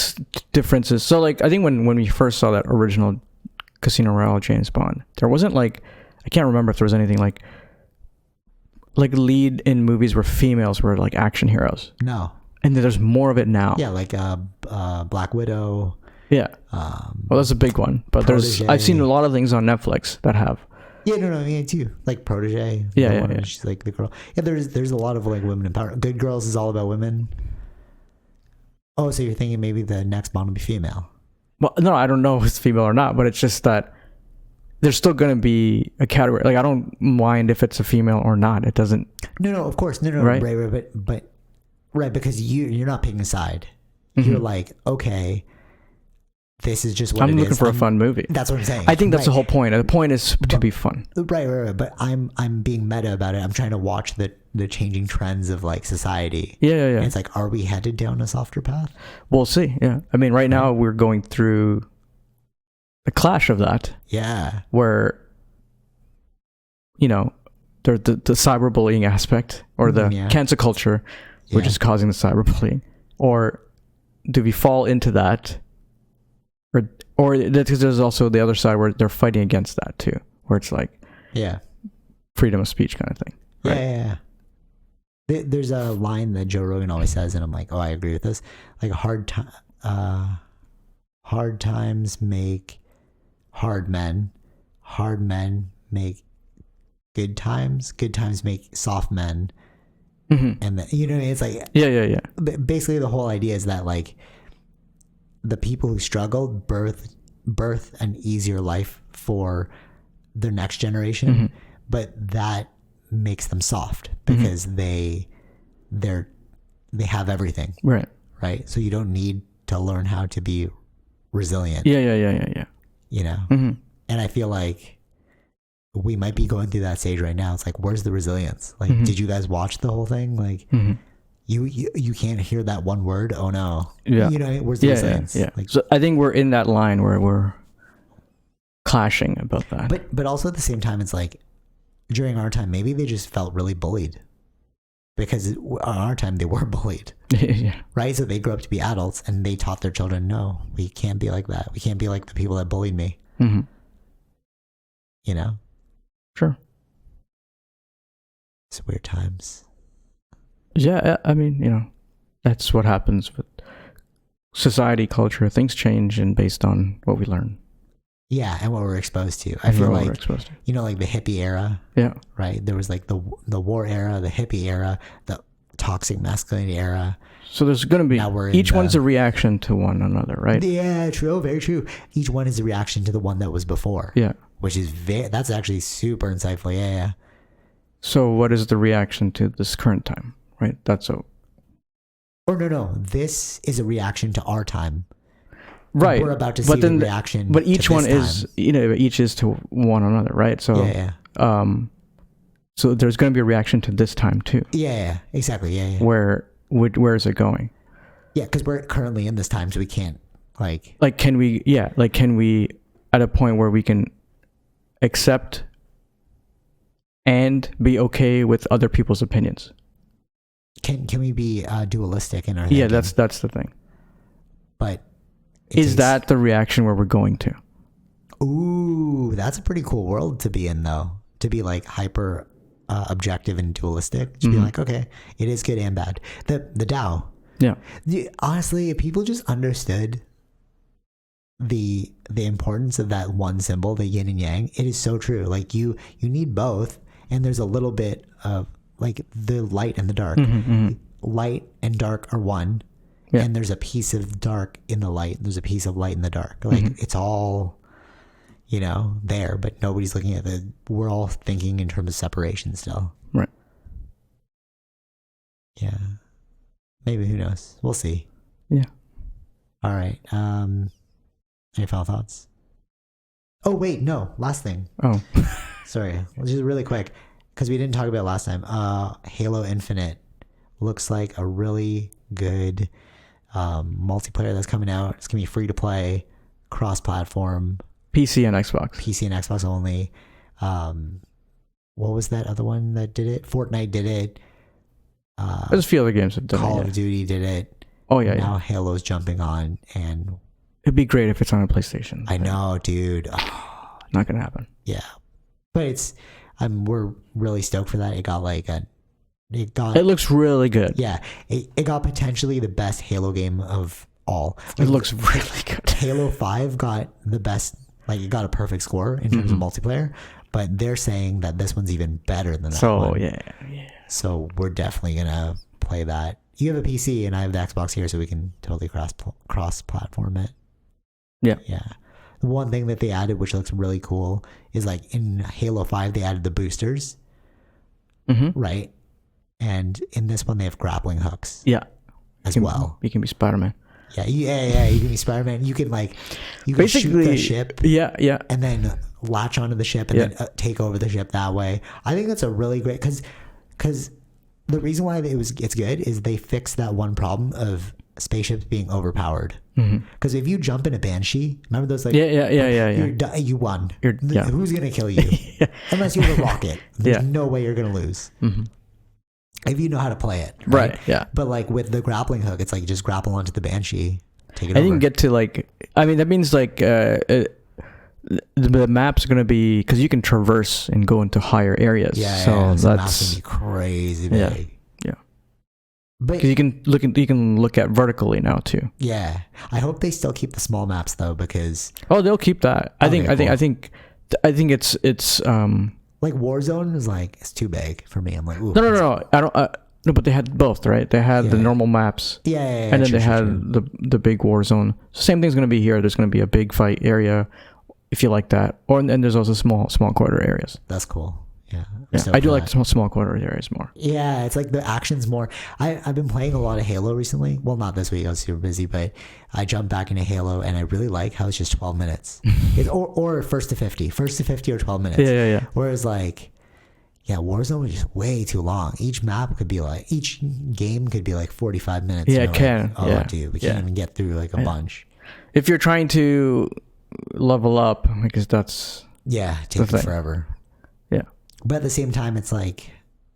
differences. So like I think when we first saw that original Casino Royale James Bond, there wasn't like, I can't remember if there was anything like lead in movies where females were like action heroes. No. And there's more of it now. Yeah, like Black Widow. Yeah. Well, that's a big one. But I've seen a lot of things on Netflix that have. Yeah, no, I mean too. Like Protege. Yeah. She's like the girl. Yeah, there's a lot of like women empowerment. Good Girls is all about women. Oh, so you're thinking maybe the next Bond will be female? Well, no, I don't know if it's female or not, but it's just that there's still going to be a category. Like I don't mind if it's a female or not. It doesn't. No, of course, no, right, but right, because you're not picking a side. You're like, okay, this is just what I'm looking for a fun movie. That's what I'm saying. I think that's the whole point. The point is to be fun. Right. But I'm being meta about it. I'm trying to watch the changing trends of like society. Yeah. And it's like, are we headed down a softer path? We'll see. Yeah. I mean, right now we're going through a clash of that. Yeah. Where, there's the cyberbullying aspect or the cancel culture. which Yeah. is causing the cyberbullying, or do we fall into that, or because there's also the other side where they're fighting against that too, where it's like Yeah. freedom of speech kind of thing. Right? Yeah. There's a line that Joe Rogan always says, and I'm like, oh, I agree with this. Like hard times make hard men make good times make soft men. Mm-hmm. And it's like, Yeah. basically the whole idea is that like the people who struggled birth an easier life for their next generation, Mm-hmm. but that makes them soft because they have everything, Right. so you don't need to learn how to be resilient. Yeah. Mm-hmm. And I feel like we might be going through that stage right now. It's like, where's the resilience? Like, did you guys watch the whole thing? Like, you can't hear that one word. Oh no. Yeah. Where's the resilience? Yeah. Like, So I think we're in that line where we're clashing about that. but also at the same time, it's like during our time, maybe they just felt really bullied because on our time they were bullied, Yeah. right? So they grew up to be adults and they taught their children, no, we can't be like that. We can't be like the people that bullied me. Mm-hmm. Sure. It's weird times. Yeah, I mean, that's what happens with society, culture. Things change and based on what we learn. Yeah, and what we're exposed to. I feel like, we're exposed to. like the hippie era. Yeah. Right? There was like the war era, the hippie era, the toxic masculinity era. So there's going to be, Now we're in each one's a reaction to one another, right? Yeah, true. Very true. Each one is a reaction to the one that was before. Yeah. Which is that's actually super insightful. Yeah. So what is the reaction to this current time, right? Or no. This is a reaction to our time. Right. We're about to see the reaction. But each to one this is, time. each is to one another, right? So, Yeah. So there's going to be a reaction to this time too. Yeah. Exactly. Yeah. Where is it going? Yeah, because we're currently in this time, so we can't like can we at a point where we can accept and be okay with other people's opinions? Can we be dualistic in our Yeah, thinking? that's the thing. But Is that the reaction where we're going to? Ooh, that's a pretty cool world to be in, though. To be like hyper objective and dualistic. To be like, okay, it is good and bad. The Tao. Yeah. Honestly, if people just understood the importance of that one symbol, the yin and yang, it is so true. Like you need both, and there's a little bit of like the light and the dark. Light and dark are one. Yeah. And there's a piece of dark in the light. There's a piece of light in the dark. Like it's all, there, but nobody's looking at we're all thinking in terms of separation still. Right. Yeah. Maybe, who knows? We'll see. Yeah. All right. Any final thoughts? Oh, wait, no. Last thing. Oh. Sorry. Just really quick, because we didn't talk about it last time. Halo Infinite looks like a really good multiplayer that's coming out. It's going to be free to play, cross-platform. PC and Xbox. PC and Xbox only. What was that other one that did it? Fortnite did it. There's a few other games that done Call it. of Duty did it. Oh, yeah. Now Halo's jumping on, and It'd be great if it's on a PlayStation. I know, dude. Not going to happen. Yeah. But we're really stoked for that. It got It looks really good. Yeah. It got potentially the best Halo game of all. It looks really good. Halo 5 got the best, it got a perfect score in terms of multiplayer, but they're saying that this one's even better than that one. So, yeah. So we're definitely going to play that. You have a PC and I have the Xbox here, so we can totally cross-platform it. Yeah. Yeah. The one thing that they added, which looks really cool, is in Halo 5, they added the boosters. Right? And in this one, they have grappling hooks. Yeah. As well. You can be Spider-Man. Yeah. You can be Spider-Man. You can basically shoot the ship. Yeah. And then latch onto the ship and then take over the ship that way. I think that's a really great, because the reason why it's good is they fixed that one problem of spaceships being overpowered. Because if you jump in a Banshee, remember those Yeah. you won. Yeah. Who's gonna kill you? Unless you have a rocket, there's no way you're gonna lose. if you know how to play it. Right. Yeah. But like with the grappling hook, it's like just grapple onto the Banshee, take it And over. you can get to like, I mean, that means like the map's gonna be, because you can traverse and go into higher areas. Yeah, so yeah. So the map's that's gonna be crazy big. Yeah. But because you can look at vertically now too. yeah, I hope they still keep the small maps though, because Oh, they'll keep that. I think it's like Warzone is like, it's too big for me. I'm like, ooh, no. I don't. No, but they had both, right? They had the normal maps, yeah, and then true, they true, had true. the big war zone. Same thing's gonna be here. There's gonna be a big fight area, if you like that. And there's also small quarter areas. That's cool. Yeah, I do like small quarter areas more. Yeah, it's like the action's more. I've been playing a lot of Halo recently. Well, not this week. I was super busy, but I jumped back into Halo, and I really like how it's just 12 minutes. or first to 50 or 12 minutes. Yeah. Whereas like, yeah, Warzone was just way too long. Each game could be like 45 minutes. Yeah, and it you're can. Like, oh, Yeah. dude, we can't even get through like a bunch. If you're trying to level up, because that's Taking forever. Yeah. But at the same time, it's like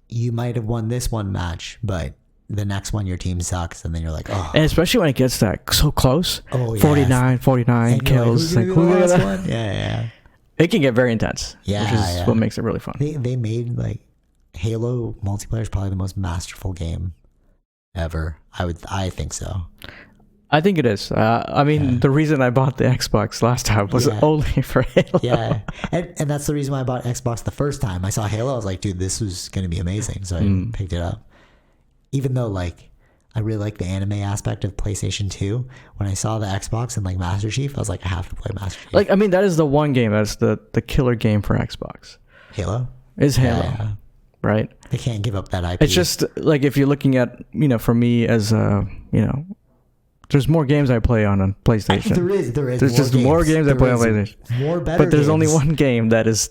you might have won this one match, but the next one your team sucks, and then you're like, oh. And especially when it gets that so close. Oh, yeah. 49 kills. Like, who's gonna be the last one? Yeah. It can get very intense. Yeah, which is what makes it really fun. They made like Halo multiplayer is probably the most masterful game ever. I think so. I think it is. I mean, the reason I bought the Xbox last time was only for Halo. Yeah, and that's the reason why I bought Xbox the first time. I saw Halo, I was like, dude, this was going to be amazing. So I picked it up. Even though like I really like the anime aspect of PlayStation 2, when I saw the Xbox and like Master Chief, I was like, I have to play Master Chief. Like, I mean, that is the one game that's the killer game for Xbox. Halo? Is Halo. Yeah. Right? They can't give up that IP. It's just like, if you're looking at, for me as there's more games I play on a PlayStation. There is. There's just more games I play on PlayStation. More better But there's games. only one game that is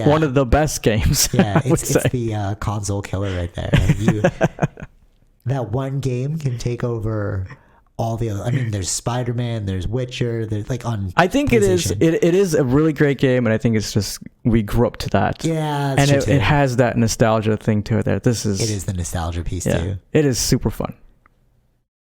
one of the best games. Yeah, I would it's say. the console killer right there. That one game can take over all the other. I mean, there's Spider-Man, there's Witcher, there's like on. I think it is. It is a really great game, and I think it's just we grew up to that. Yeah, and it has that nostalgia thing to it. There, it is the nostalgia piece too. It is super fun.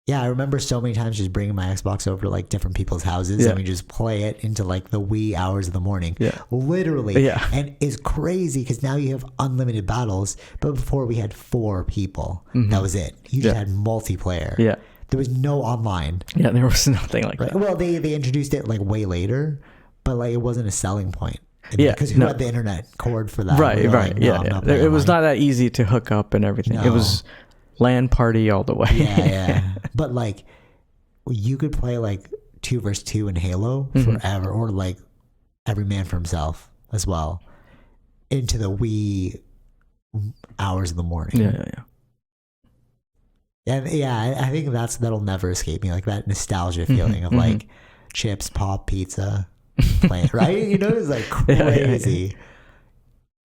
Yeah, I remember so many times just bringing my Xbox over to like different people's houses and we just play it into like the wee hours of the morning. Yeah. Literally. Yeah. And it's crazy because now you have unlimited battles, but before we had 4 people. That was it. You just had multiplayer. Yeah. There was no online. Yeah, there was nothing like that. Well, they introduced it like way later, but like it wasn't a selling point. Yeah, because who had the internet cord for that? Right. Like, no, It was not that easy to hook up and everything. No. It was LAN party all the way. Yeah. But like you could play like 2 versus 2 in Halo forever, or like every man for himself as well into the wee hours of the morning. Yeah. And I think that'll never escape me, like that nostalgia feeling of like chips, pop, pizza, playing, right? It's like crazy.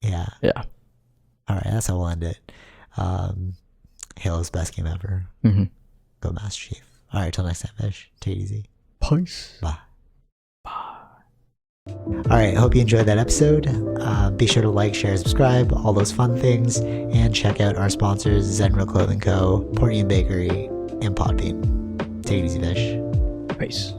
Yeah. All right, that's how we'll end it. Halo's best game ever. Go Master Chief. All right, till next time, Fish. Take it easy. Peace. Bye. All right, hope you enjoyed that episode. Be sure to like, share, subscribe, all those fun things, and check out our sponsors, Zenro Clothing Co., Portian Bakery, and Podbean. Take it easy, Fish. Peace.